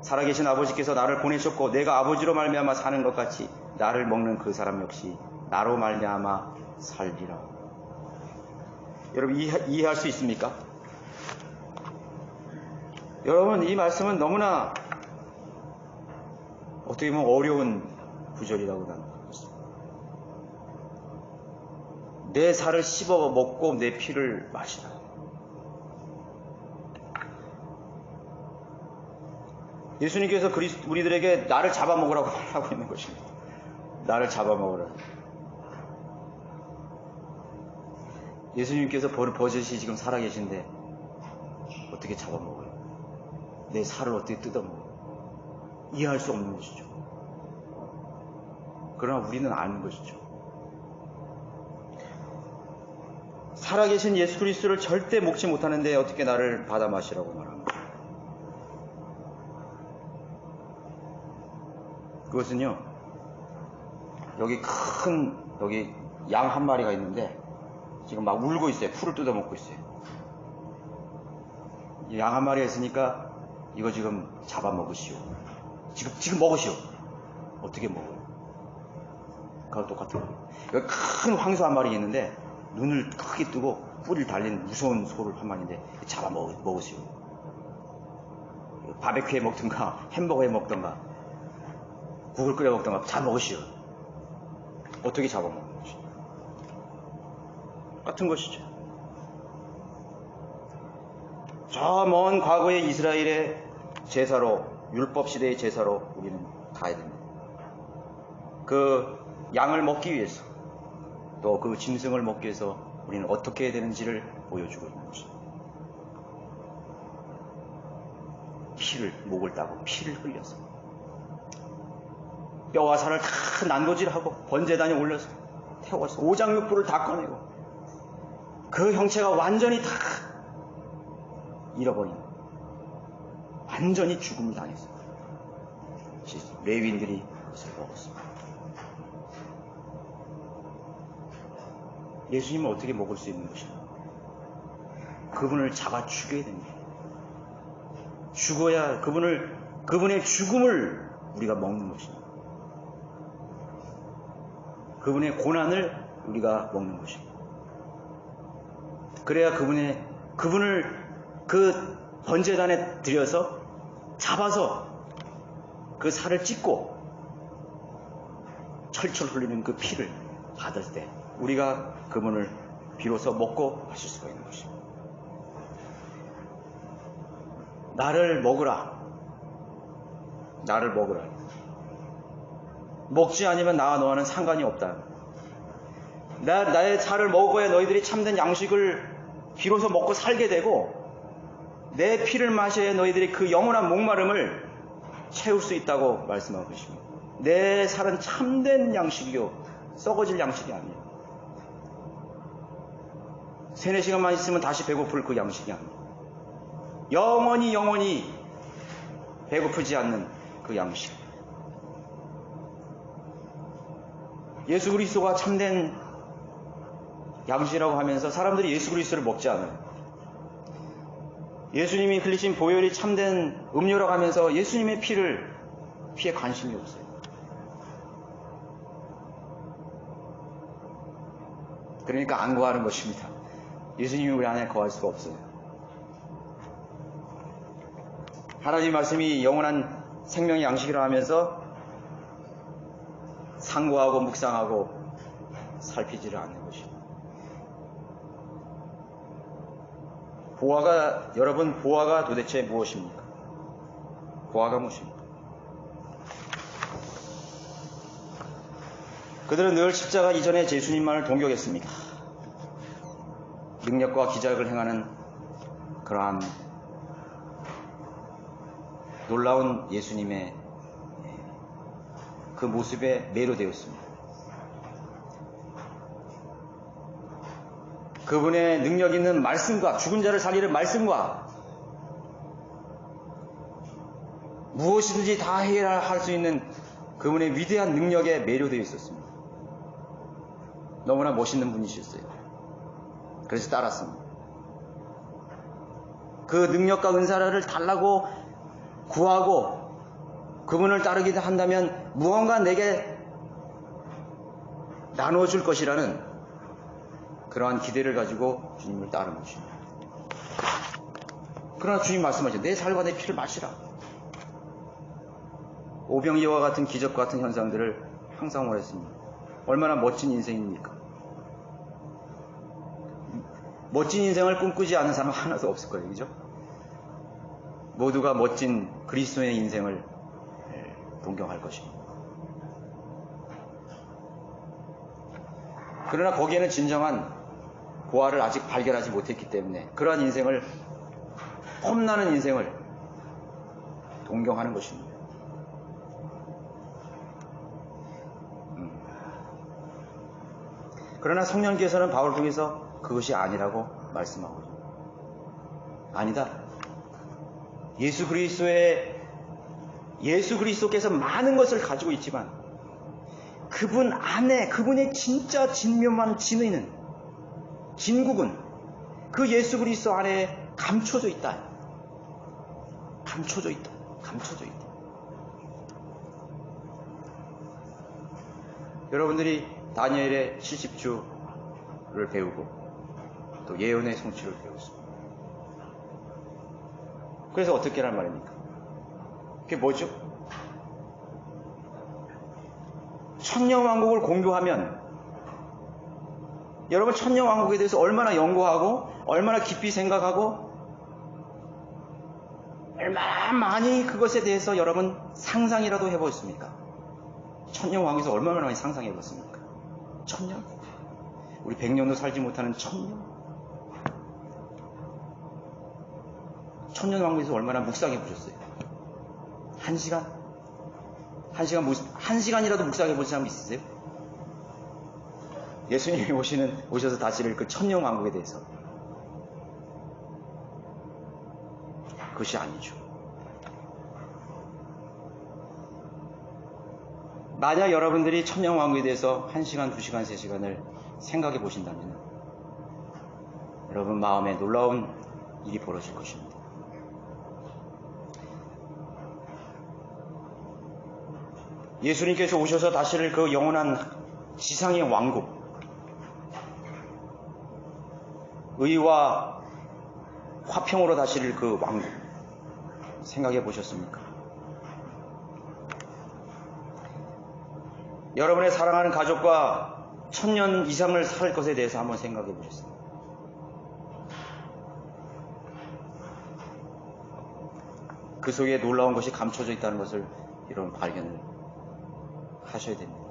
살아계신 아버지께서 나를 보내셨고 내가 아버지로 말미암아 사는 것 같이 나를 먹는 그 사람 역시 나로 말미암아 살리라. 여러분 이해할 수 있습니까? 여러분 이 말씀은 너무나 어떻게 보면 어려운 구절이라고 나는 생각합니다. 내 살을 씹어 먹고 내 피를 마시라. 예수님께서 우리들에게 나를 잡아먹으라고 하고 있는 것입니다. 나를 잡아먹으라. 예수님께서 버젓이 지금 살아계신데 어떻게 잡아먹어요? 내 살을 어떻게 뜯어먹어요? 이해할 수 없는 것이죠. 그러나 우리는 아는 것이죠. 살아계신 예수 그리스도를 절대 먹지 못하는데 어떻게 나를 받아 마시라고 말합니까? 그것은요, 여기 양 한 마리가 있는데 지금 막 울고 있어요. 풀을 뜯어 먹고 있어요. 양 한 마리가 있으니까 이거 지금 잡아 먹으시오. 지금 먹으시오. 어떻게 먹어요? 그거 똑같은 거예요. 여기 큰 황소 한 마리 있는데 눈을 크게 뜨고 뿔을 달린 무서운 소를 한 마리인데 잡아 먹으시오. 바베큐에 먹든가 햄버거에 먹든가 국을 끓여 먹던가 다 먹으시오. 어떻게 잡아먹는 것이죠? 같은 것이죠. 저 먼 과거의 이스라엘의 제사로, 율법 시대의 제사로 우리는 가야 됩니다. 그 양을 먹기 위해서 또 그 짐승을 먹기 위해서 우리는 어떻게 해야 되는지를 보여주고 있는 것입니다. 피를 목을 따고 피를 흘려서 뼈와 살을 다 난도질하고 번제단에 올려서 태워서 오장육부를 다 꺼내고 그 형체가 완전히 다 잃어버린 완전히 죽음을 당했어요. 레위인들이 그것을 먹었습니다. 예수님은 어떻게 먹을 수 있는 것입니까? 그분을 잡아 죽여야 됩니다. 죽어야 그분의 죽음을 우리가 먹는 것입니다. 그분의 고난을 우리가 먹는 것입니다. 그래야 그분을 그 번제단에 들여서 잡아서 그 살을 찢고 철철 흘리는 그 피를 받을 때 우리가 그분을 비로소 먹고 마실 수가 있는 것입니다. 나를 먹으라. 나를 먹으라. 먹지 않으면 나와 너와는 상관이 없다. 나의 살을 먹어야 너희들이 참된 양식을 비로소 먹고 살게 되고 내 피를 마셔야 너희들이 그 영원한 목마름을 채울 수 있다고 말씀하고 계십니다. 내 살은 참된 양식이요 썩어질 양식이 아니에요. 3-4시간만 있으면 다시 배고플 그 양식이 아니에요. 영원히 배고프지 않는 그 양식. 예수 그리스도가 참된 양식이라고 하면서 사람들이 예수 그리스도를 먹지 않아요. 예수님이 흘리신 보혈이 참된 음료라고 하면서 예수님의 피에 관심이 없어요. 그러니까 안 거하는 것입니다. 예수님이 우리 안에 거할 수가 없어요. 하나님 말씀이 영원한 생명의 양식이라 하면서 상고하고 묵상하고 살피지를 않는 것입니다. 여러분 보화가 도대체 무엇입니까? 보화가 무엇입니까? 그들은 늘 십자가 이전에 예수님만을 동경했습니다. 능력과 기적을 행하는 그러한 놀라운 예수님의 그 모습에 매료되었습니다. 그분의 능력 있는 말씀과 죽은 자를 살리는 말씀과 무엇이든지 다 해결할 수 있는 그분의 위대한 능력에 매료되어 있었습니다. 너무나 멋있는 분이셨어요. 그래서 따랐습니다. 그 능력과 은사를 달라고 구하고 그분을 따르게 한다면 무언가 내게 나눠줄 것이라는 그러한 기대를 가지고 주님을 따른 것입니다. 그러나 주님 말씀하시죠. 내 살과 내 피를 마시라. 오병이어와 같은 기적과 같은 현상들을 항상 원했습니다. 얼마나 멋진 인생입니까? 멋진 인생을 꿈꾸지 않은 사람 하나도 없을 거예요. 그죠? 모두가 멋진 그리스도의 인생을 동경할 것입니다. 그러나 거기에는 진정한 보화를 아직 발견하지 못했기 때문에 그러한 인생을, 험나는 인생을 동경하는 것입니다. 그러나 성령께서는 바울을 통해서 그것이 아니라고 말씀하고 있습니다. 아니다. 예수 그리스도께서 많은 것을 가지고 있지만 그분 안에, 그분의 진짜 진면만 진의는, 진국은 그 예수 그리스도 안에 감춰져 있다. 감춰져 있다. 감춰져 있다. 여러분들이 다니엘의 70주를 배우고 또 예언의 성취를 배웠습니다. 그래서 어떻게 하란 말입니까? 그게 뭐죠? 천년왕국을 공부하면 여러분 천년왕국에 대해서 얼마나 연구하고 얼마나 깊이 생각하고 얼마나 많이 그것에 대해서 여러분 상상이라도 해보셨습니까? 천년왕국에서 얼마나 많이 상상해봤습니까? 천년? 우리 100년도 살지 못하는 천년? 천년왕국에서 얼마나 묵상해보셨어요? 1시간? 1시간이라도 묵상해보신 사람 있으세요? 예수님이 오셔서 다시를 그 천년왕국에 대해서. 그것이 아니죠. 만약 여러분들이 천년왕국에 대해서 1시간, 2시간, 3시간을 생각해 보신다면 여러분 마음에 놀라운 일이 벌어질 것입니다. 예수님께서 오셔서 다시를 그 영원한 지상의 왕국, 의와 화평으로 다시를 그 왕국 생각해 보셨습니까? 여러분의 사랑하는 가족과 1000년 이상을 살 것에 대해서 한번 생각해 보셨습니까? 그 속에 놀라운 것이 감춰져 있다는 것을 이런 발견을 하셔야 됩니다.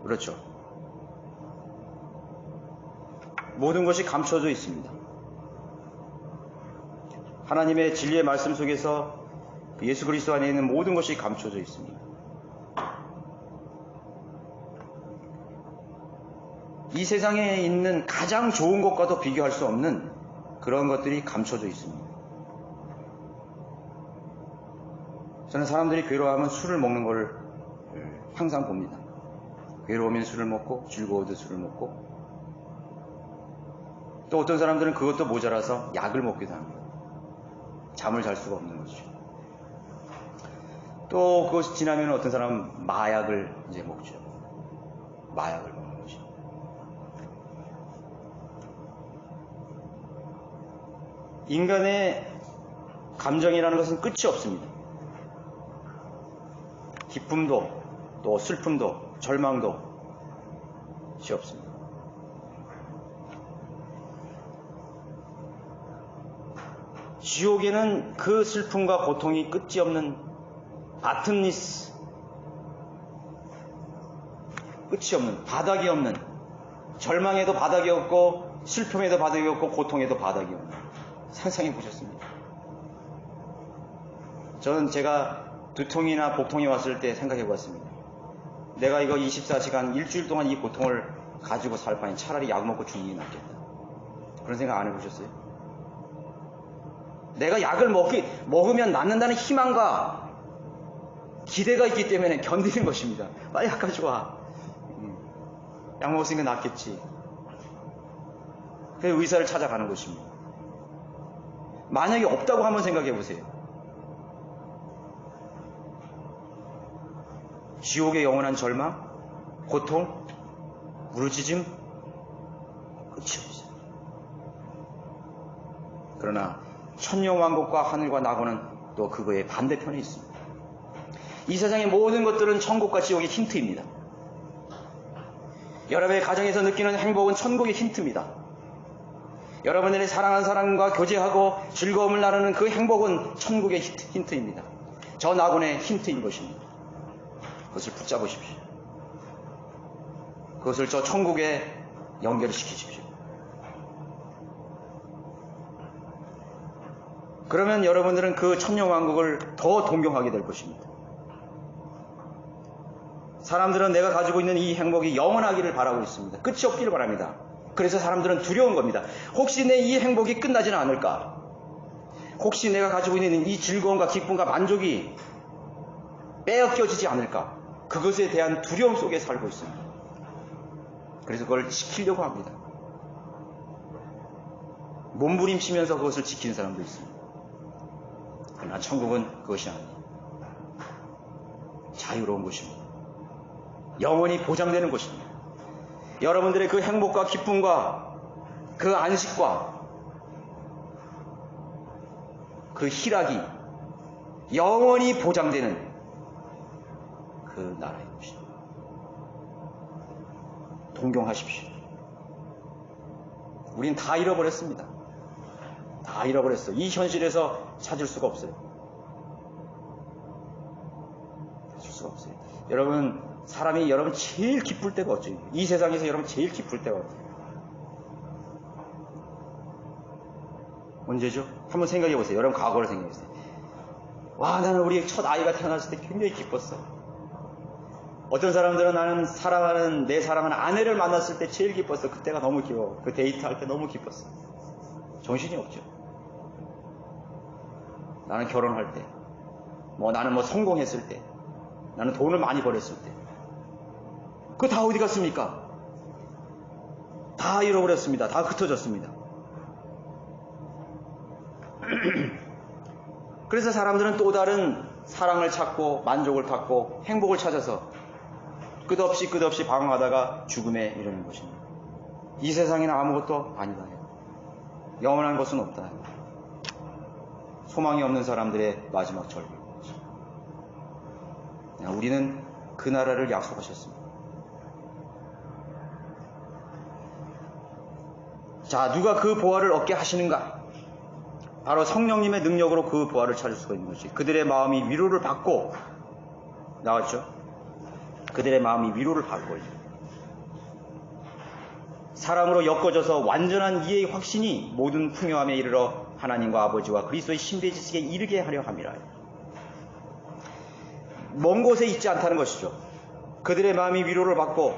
그렇죠. 모든 것이 감춰져 있습니다. 하나님의 진리의 말씀 속에서 예수 그리스도 안에 있는 모든 것이 감춰져 있습니다. 이 세상에 있는 가장 좋은 것과도 비교할 수 없는 그런 것들이 감춰져 있습니다. 저는 사람들이 괴로워하면 술을 먹는 걸 항상 봅니다. 괴로우면 술을 먹고 즐거워도 술을 먹고 또 어떤 사람들은 그것도 모자라서 약을 먹기도 합니다. 잠을 잘 수가 없는 거죠. 또 그것이 지나면 어떤 사람은 마약을 이제 먹죠. 마약을 먹는 거죠. 인간의 감정이라는 것은 끝이 없습니다. 기쁨도 또 슬픔도 절망도 끝이 없습니다. 지옥에는 그 슬픔과 고통이 끝이 없는 바텀리스, 끝이 없는, 바닥이 없는, 절망에도 바닥이 없고 슬픔에도 바닥이 없고 고통에도 바닥이 없는, 상상해 보셨습니까? 저는 제가 두통이나 복통이 왔을 때 생각해 보았습니다. 내가 이거 24시간 일주일 동안 이 고통을 가지고 살 바엔 차라리 약 먹고 죽는 게 낫겠다. 그런 생각 안 해보셨어요? 내가 약을 먹으면 낫는다는 희망과 기대가 있기 때문에 견디는 것입니다. 빨리 약 가지고 와. 약 먹었으니까 낫겠지. 그래서 의사를 찾아가는 것입니다. 만약에 없다고 한번 생각해 보세요. 지옥의 영원한 절망, 고통, 부르짖음, 끝이 없어요. 그러나 천년왕국과 하늘과 낙원은 또 그거의 반대편에 있습니다. 이 세상의 모든 것들은 천국과 지옥의 힌트입니다. 여러분의 가정에서 느끼는 행복은 천국의 힌트입니다. 여러분들이 사랑하는 사람과 교제하고 즐거움을 나누는 그 행복은 천국의 힌트입니다. 저 낙원의 힌트인 것입니다. 그것을 붙잡으십시오. 그것을 저 천국에 연결시키십시오. 그러면 여러분들은 그 천년왕국을 더 동경하게 될 것입니다. 사람들은 내가 가지고 있는 이 행복이 영원하기를 바라고 있습니다. 끝이 없기를 바랍니다. 그래서 사람들은 두려운 겁니다. 혹시 내 이 행복이 끝나지는 않을까? 혹시 내가 가지고 있는 이 즐거움과 기쁨과 만족이 빼앗겨지지 않을까? 그것에 대한 두려움 속에 살고 있습니다. 그래서 그걸 지키려고 합니다. 몸부림치면서 그것을 지키는 사람도 있습니다. 그러나 천국은 그것이 아니에요. 자유로운 곳입니다. 영원히 보장되는 곳입니다. 여러분들의 그 행복과 기쁨과 그 안식과 그 희락이 영원히 보장되는 그 나라의 것입니다. 동경하십시오. 우린 다 잃어버렸습니다. 다 잃어버렸어요. 이 현실에서 찾을 수가 없어요. 찾을 수가 없어요. 여러분, 사람이 여러분 제일 기쁠 때가 어쩌요? 이 세상에서 여러분 제일 기쁠 때가 어때요? 언제죠? 한번 생각해 보세요. 여러분 과거를 생각해 보세요. 와, 나는 우리 첫 아이가 태어났을 때 굉장히 기뻤어. 어떤 사람들은 나는 내 사랑하는 아내를 만났을 때 제일 기뻤어. 그때가 너무 기뻐. 그 데이트할 때 너무 기뻤어. 정신이 없죠. 나는 결혼할 때, 나는 성공했을 때, 나는 돈을 많이 벌었을 때, 그거 다 어디 갔습니까? 다 잃어버렸습니다. 다 흩어졌습니다. 그래서 사람들은 또 다른 사랑을 찾고 만족을 찾고 행복을 찾아서 끝없이 방황하다가 죽음에 이르는 것입니다. 이 세상에는 아무것도 아니다. 영원한 것은 없다. 소망이 없는 사람들의 마지막 절규입니다. 우리는 그 나라를 약속하셨습니다. 자, 누가 그 보화를 얻게 하시는가? 바로 성령님의 능력으로 그 보화를 찾을 수가 있는 것이. 그들의 마음이 위로를 받고, 나왔죠? 그들의 마음이 위로를 받고, 사랑으로 엮어져서 완전한 이해의 확신이 모든 풍요함에 이르러 하나님과 아버지와 그리스도의 신비의 지식에 이르게 하려 함이라. 먼 곳에 있지 않다는 것이죠. 그들의 마음이 위로를 받고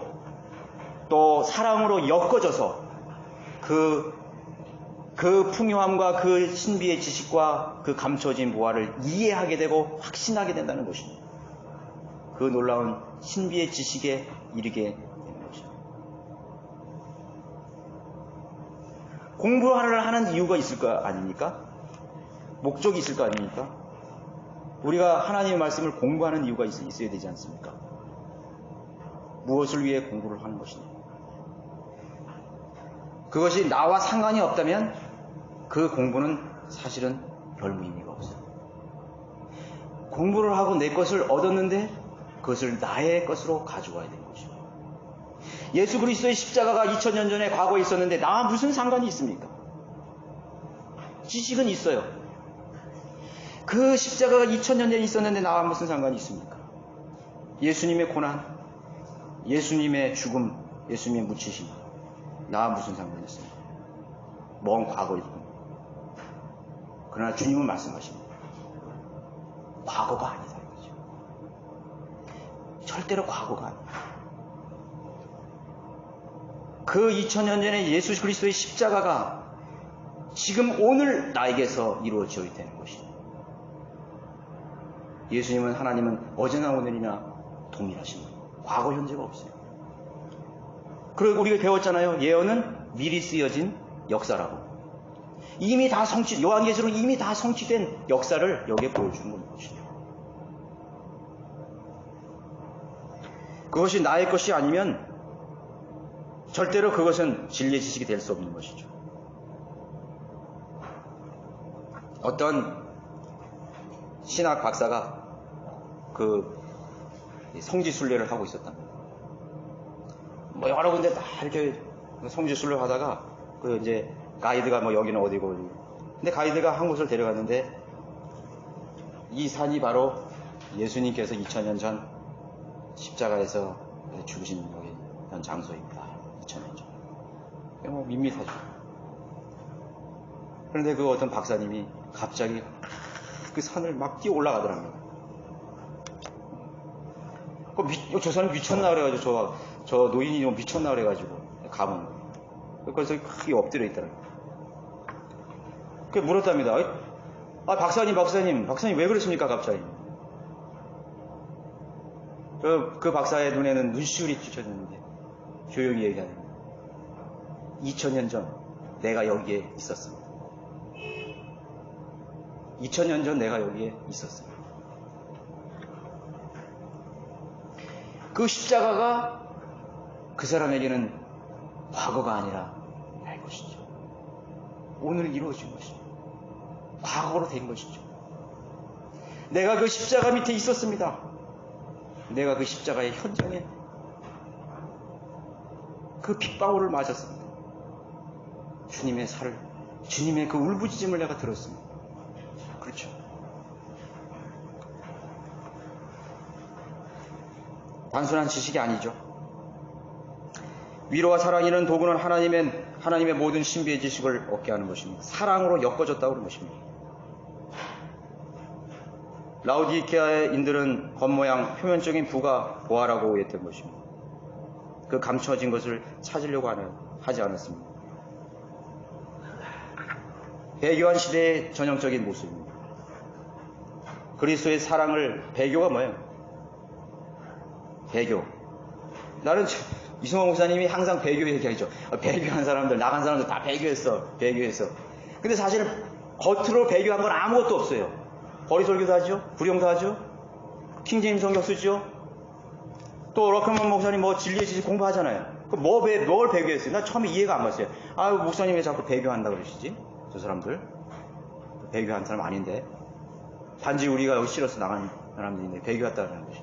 또 사랑으로 엮어져서 그 풍요함과 그 신비의 지식과 그 감춰진 보화를 이해하게 되고 확신하게 된다는 것입니다. 그 놀라운 신비의 지식에 이르게 되는 것입니다. 공부를 하는 이유가 있을 거 아닙니까? 목적이 있을 거 아닙니까? 우리가 하나님의 말씀을 공부하는 이유가 있어야 되지 않습니까? 무엇을 위해 공부를 하는 것이냐? 그것이 나와 상관이 없다면 그 공부는 사실은 별 의미가 없어요. 공부를 하고 내 것을 얻었는데 그것을 나의 것으로 가져와야 되는 것입니다. 예수 그리스도의 십자가가 2000년 전에 과거에 있었는데 나와 무슨 상관이 있습니까? 지식은 있어요. 그 십자가가 2000년 전에 있었는데 나와 무슨 상관이 있습니까? 예수님의 고난, 예수님의 죽음, 예수님의 묻히심, 나와 무슨 상관이 있습니까? 먼 과거일 뿐. 그러나 주님은 말씀하십니다. 과거가 아니다 이거죠. 절대로 과거가 아니다. 그 2000년 전에 예수 그리스도의 십자가가 지금 오늘 나에게서 이루어져야 되는 것이죠. 예수님은, 하나님은 어제나 오늘이나 동일하신 분. 과거 현재가 없어요. 그리고 우리가 배웠잖아요. 예언은 미리 쓰여진 역사라고. 이미 다 요한계시록은 이미 다 성취된 역사를 여기에 보여주는 것이죠. 그것이 나의 것이 아니면 절대로 그것은 진리의 지식이 될 수 없는 것이죠. 어떤 신학 박사가 그 성지순례를 하고 있었답니다. 뭐 여러 군데 다 이렇게 성지순례를 하다가 그 이제 가이드가 뭐 여기는 어디고 근데 가이드가 한 곳을 데려갔는데 이 산이 바로 예수님께서 2000년 전 십자가에서 죽으신 여기 현 장소입니다. 2000년 전. 뭐 밋밋하죠. 그런데 그 어떤 박사님이 갑자기 그 산을 막 뛰어 올라가더랍니다. 저 사람 미쳤나 그래가지고 저 노인이 좀 미쳤나 그래가지고 가본 거예요. 그래서 크게 엎드려 있더라고요. 그 물었답니다. 박사님 왜 그러십니까 갑자기? 그 박사의 눈에는 눈시울이 찢어졌는데 조용히 얘기하는 거예요. 2000년 전 내가 여기에 있었습니다. 2000년 전 내가 여기에 있었습니다. 그 십자가가 그 사람에게는 과거가 아니라 날 것이죠. 오늘 이루어진 것이죠. 과거로 된 것이죠. 내가 그 십자가 밑에 있었습니다. 내가 그 십자가의 현장에 그 핏방울을 맞았습니다. 주님의 살을, 주님의 그 울부짖음을 내가 들었습니다. 그렇죠. 단순한 지식이 아니죠. 위로와 사랑이 있는 도구는 하나님의 모든 신비의 지식을 얻게 하는 것입니다. 사랑으로 엮어졌다고 하는 것입니다. 라우디케아의 인들은 겉모양, 표면적인 부가 보아라고 오해했던 것입니다. 그 감춰진 것을 찾으려고 하지 않았습니다. 배교한 시대의 전형적인 모습입니다. 그리스도의 사랑을, 배교가 뭐예요? 배교. 나는 이승원 목사님이 항상 배교 얘기하죠. 배교한 사람들, 나간 사람들 다 배교했어. 근데 사실은 겉으로 배교한 건 아무것도 없어요. 거리설교도 하죠. 불용도 하죠. 킹제임스 성경 쓰죠. 또 러커먼 목사님 뭐 진리의 지식 공부하잖아요. 뭘 배교했어요? 나 처음에 이해가 안 갔어요. 목사님 왜 자꾸 배교한다고 그러시지? 저 사람들. 배교한 사람 아닌데. 단지 우리가 여기 싫어서 나간 사람들인데 배교했다는 것이.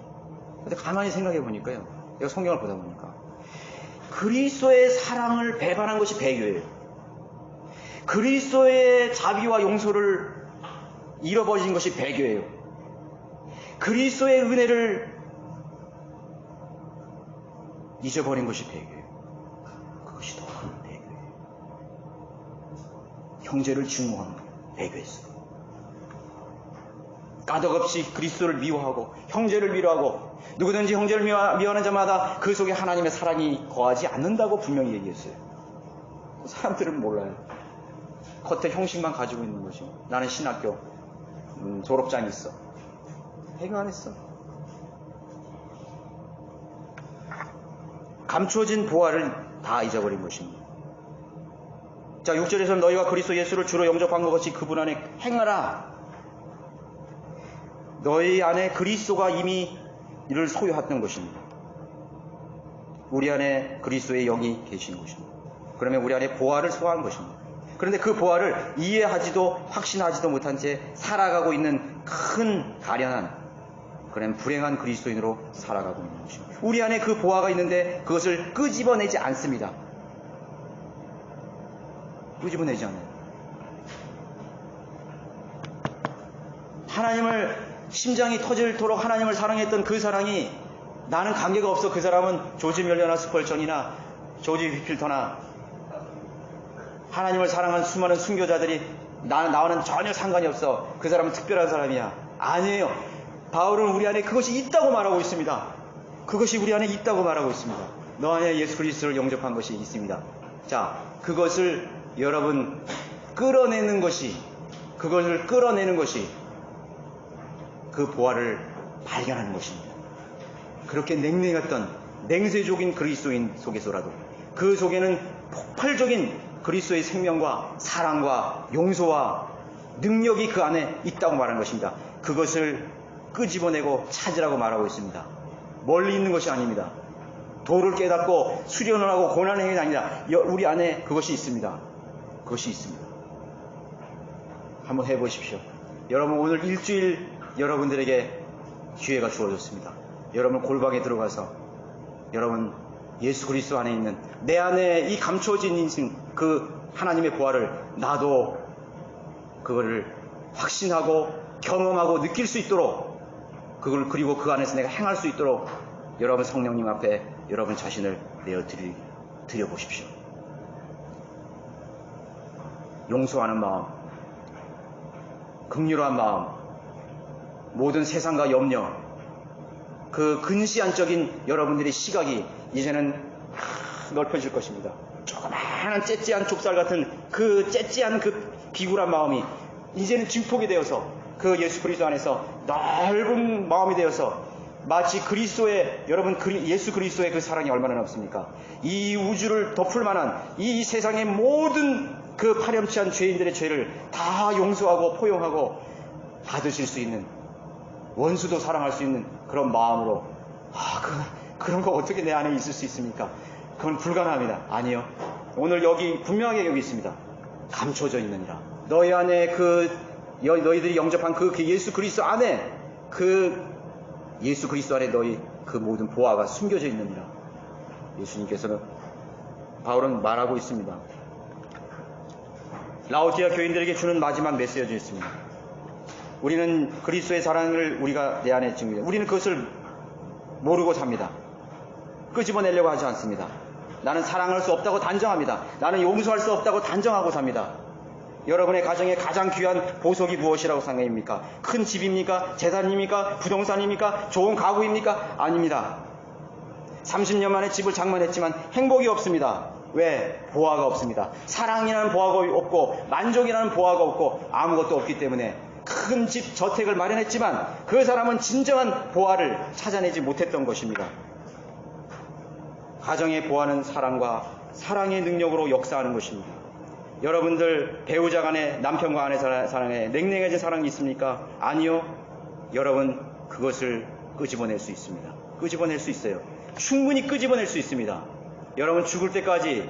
근데 가만히 생각해 보니까요. 내가 성경을 보다 보니까 그리스도의 사랑을 배반한 것이 배교예요. 그리스도의 자비와 용서를 잃어버린 것이 배교예요. 그리스도의 은혜를 잊어버린 것이 배교예요. 그것이 더 큰 배교예요. 형제를 증오하는 배교였어요. 까덕없이 그리스도를 미워하고 형제를 미워하고 누구든지 형제를 미워하는 자마다 그 속에 하나님의 사랑이 거하지 않는다고 분명히 얘기했어요. 사람들은 몰라요. 겉에 형식만 가지고 있는 것이. 나는 신학교 졸업장이 있어. 배교 안 했어. 감추어진 보화를 다 잊어버린 것입니다. 자, 6절에서 너희가 그리스도 예수를 주로 영접한 것 같이 그분 안에 행하라. 너희 안에 그리스도가 이미 이를 소유했던 것입니다. 우리 안에 그리스도의 영이 계신 것입니다. 그러면 우리 안에 보화를 소화한 것입니다. 그런데 그 보화를 이해하지도 확신하지도 못한 채 살아가고 있는 큰 가련한 그런 불행한 그리스도인으로 살아가고 있는 것입니다. 우리 안에 그 보화가 있는데 그것을 끄집어내지 않습니다. 끄집어내지 않아요. 하나님을 심장이 터질도록 하나님을 사랑했던 그 사랑이 나는 관계가 없어. 그 사람은 조지 멸려나 스펄전이나 조지 휘필터나 하나님을 사랑한 수많은 순교자들이 나와는 전혀 상관이 없어. 그 사람은 특별한 사람이야. 아니에요. 바울은 우리 안에 그것이 있다고 말하고 있습니다. 그것이 우리 안에 있다고 말하고 있습니다. 너 안에 예수 그리스도를 영접한 것이 있습니다. 자, 그것을 여러분 끌어내는 것이, 그것을 끌어내는 것이 그 보화를 발견하는 것입니다. 그렇게 냉랭했던 냉세적인 그리스도인 속에서라도 그 속에는 폭발적인 그리스도의 생명과 사랑과 용서와 능력이 그 안에 있다고 말하는 것입니다. 그것을 끄집어내고 찾으라고 말하고 있습니다. 멀리 있는 것이 아닙니다. 도를 깨닫고 수련을 하고 고난을 행위 아니라 우리 안에 그것이 있습니다. 그것이 있습니다. 한번 해보십시오. 여러분 오늘 일주일 여러분들에게 기회가 주어졌습니다. 여러분 골방에 들어가서 여러분 예수 그리스도 안에 있는 내 안에 이 감춰진 인생 그 하나님의 보화를 나도 그거를 확신하고 경험하고 느낄 수 있도록 그걸 그리고 그 안에서 내가 행할 수 있도록 여러분 성령님 앞에 여러분 자신을 내어드려 보십시오. 용서하는 마음, 긍휼한 마음, 모든 세상과 염려, 그 근시안적인 여러분들의 시각이 이제는 넓혀질 것입니다. 조그마한 째째한 족살 같은 그 째째한 그 비굴한 마음이 이제는 증폭이 되어서 그 예수 그리스도 안에서 넓은 마음이 되어서 마치 그리스도의 여러분 예수 그리스도의 그 사랑이 얼마나 넓습니까? 이 우주를 덮을 만한 이 세상의 모든 그 파렴치한 죄인들의 죄를 다 용서하고 포용하고 받으실 수 있는 원수도 사랑할 수 있는 그런 마음으로 그런 거 어떻게 내 안에 있을 수 있습니까? 그건 불가능합니다. 아니요. 오늘 여기 분명하게 여기 있습니다. 감춰져 있느니라. 너희 안에 너희들이 영접한 그 예수 그리스도 안에 예수 그리스도 안에 너희 그 모든 보화가 숨겨져 있느니라. 예수님께서는 바울은 말하고 있습니다. 라오디아 교인들에게 주는 마지막 메시지가 있습니다. 우리는 그리스도의 사랑을 우리가 내 안에 증거해요. 우리는 그것을 모르고 삽니다. 끄집어내려고 하지 않습니다. 나는 사랑할 수 없다고 단정합니다. 나는 용서할 수 없다고 단정하고 삽니다. 여러분의 가정에 가장 귀한 보석이 무엇이라고 생각합니까? 큰 집입니까? 재산입니까? 부동산입니까? 좋은 가구입니까? 아닙니다. 30년 만에 집을 장만했지만 행복이 없습니다. 왜? 보화가 없습니다. 사랑이라는 보화가 없고 만족이라는 보화가 없고 아무것도 없기 때문에 큰 집 저택을 마련했지만 그 사람은 진정한 보화를 찾아내지 못했던 것입니다. 가정의 보화는 사랑과 사랑의 능력으로 역사하는 것입니다. 여러분들 배우자 간에 남편과 아내 사랑에 냉랭해진 사랑이 있습니까? 아니요. 여러분 그것을 끄집어낼 수 있습니다. 끄집어낼 수 있어요. 충분히 끄집어낼 수 있습니다. 여러분 죽을 때까지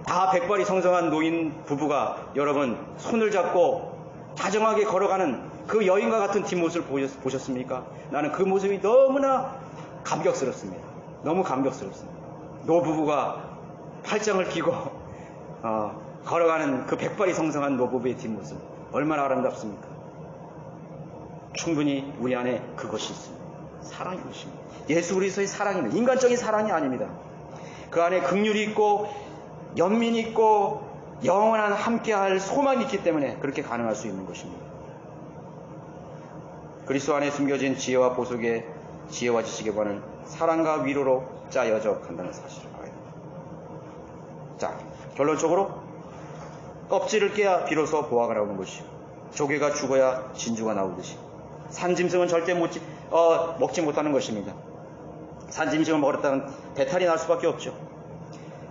다 백발이 성성한 노인 부부가 여러분 손을 잡고 다정하게 걸어가는 그 여인과 같은 뒷모습을 보셨습니까? 나는 그 모습이 너무나 감격스럽습니다. 너무 감격스럽습니다. 노부부가 팔짱을 끼고 걸어가는 그 백발이 성성한 노부부의 뒷모습 얼마나 아름답습니까? 충분히 우리 안에 그것이 있습니다. 사랑이 것입니다. 예수 그리스도의 사랑입니다. 인간적인 사랑이 아닙니다. 그 안에 긍휼이 있고 연민이 있고 영원한 함께할 소망이 있기 때문에 그렇게 가능할 수 있는 것입니다. 그리스도 안에 숨겨진 지혜와 보석의 지혜와 지식에 관한 사랑과 위로로 짜여져 간다는 사실을 알아야 됩니다. 자, 결론적으로 껍질을 깨야 비로소 보화가 나오는 것이요 조개가 죽어야 진주가 나오듯이 산짐승은 절대 먹지 못하는 것입니다. 산짐승을 먹었다는 배탈이 날 수밖에 없죠.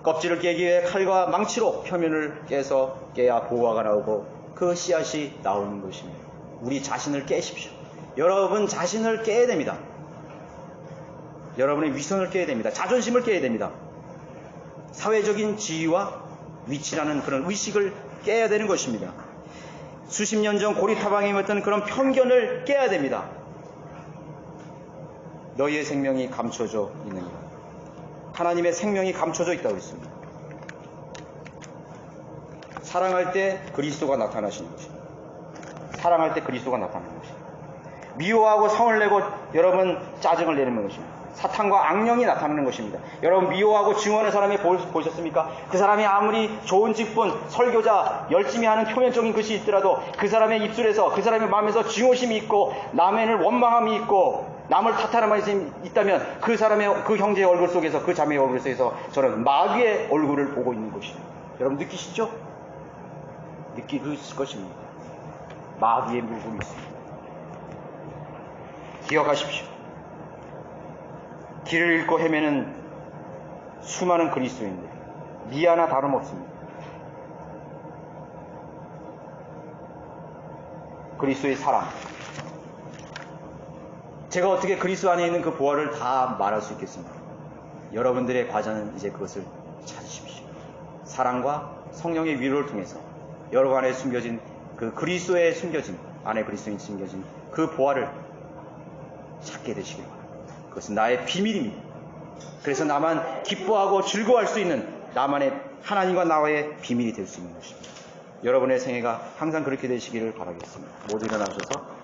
껍질을 깨기 위해 칼과 망치로 표면을 깨야 보화가 나오고 그 씨앗이 나오는 것입니다. 우리 자신을 깨십시오. 여러분 자신을 깨야 됩니다. 여러분의 위선을 깨야 됩니다. 자존심을 깨야 됩니다. 사회적인 지위와 위치라는 그런 의식을 깨야 되는 것입니다. 수십 년 전 고리타방에 있던 그런 편견을 깨야 됩니다. 너희의 생명이 감춰져 있느니라. 하나님의 생명이 감춰져 있다고 했습니다. 사랑할 때 그리스도가 나타나시는 것입니다. 사랑할 때 그리스도가 나타나는 것입니다. 미워하고 성을 내고 여러분 짜증을 내는 것입니다. 사탄과 악령이 나타나는 것입니다. 여러분, 미워하고 증오하는 사람이 보셨습니까? 그 사람이 아무리 좋은 직분, 설교자, 열심히 하는 표면적인 것이 있더라도 그 사람의 입술에서, 그 사람의 마음에서 증오심이 있고 남을 원망함이 있고 남을 탓하는 말씀이 있다면 그 사람의, 그 형제의 얼굴 속에서, 그 자매의 얼굴 속에서 저는 마귀의 얼굴을 보고 있는 것입니다. 여러분 느끼시죠? 느끼실 것입니다. 마귀의 물고기 있습니다. 기억하십시오. 길을 잃고 헤매는 수많은 그리스도인들, 미 하나 다름없습니다. 그리스도의 사랑. 제가 어떻게 그리스도 안에 있는 그 보화를 다 말할 수 있겠습니까? 여러분들의 과제는 이제 그것을 찾으십시오. 사랑과 성령의 위로를 통해서 여러분 안에 숨겨진 그 그리스도에 숨겨진, 안에 그리스도인 숨겨진 그 보화를 찾게 되시길 바랍니다. 그것은 나의 비밀입니다. 그래서 나만 기뻐하고 즐거워할 수 있는 나만의 하나님과 나와의 비밀이 될 수 있는 것입니다. 여러분의 생애가 항상 그렇게 되시기를 바라겠습니다. 모두 일어나셔서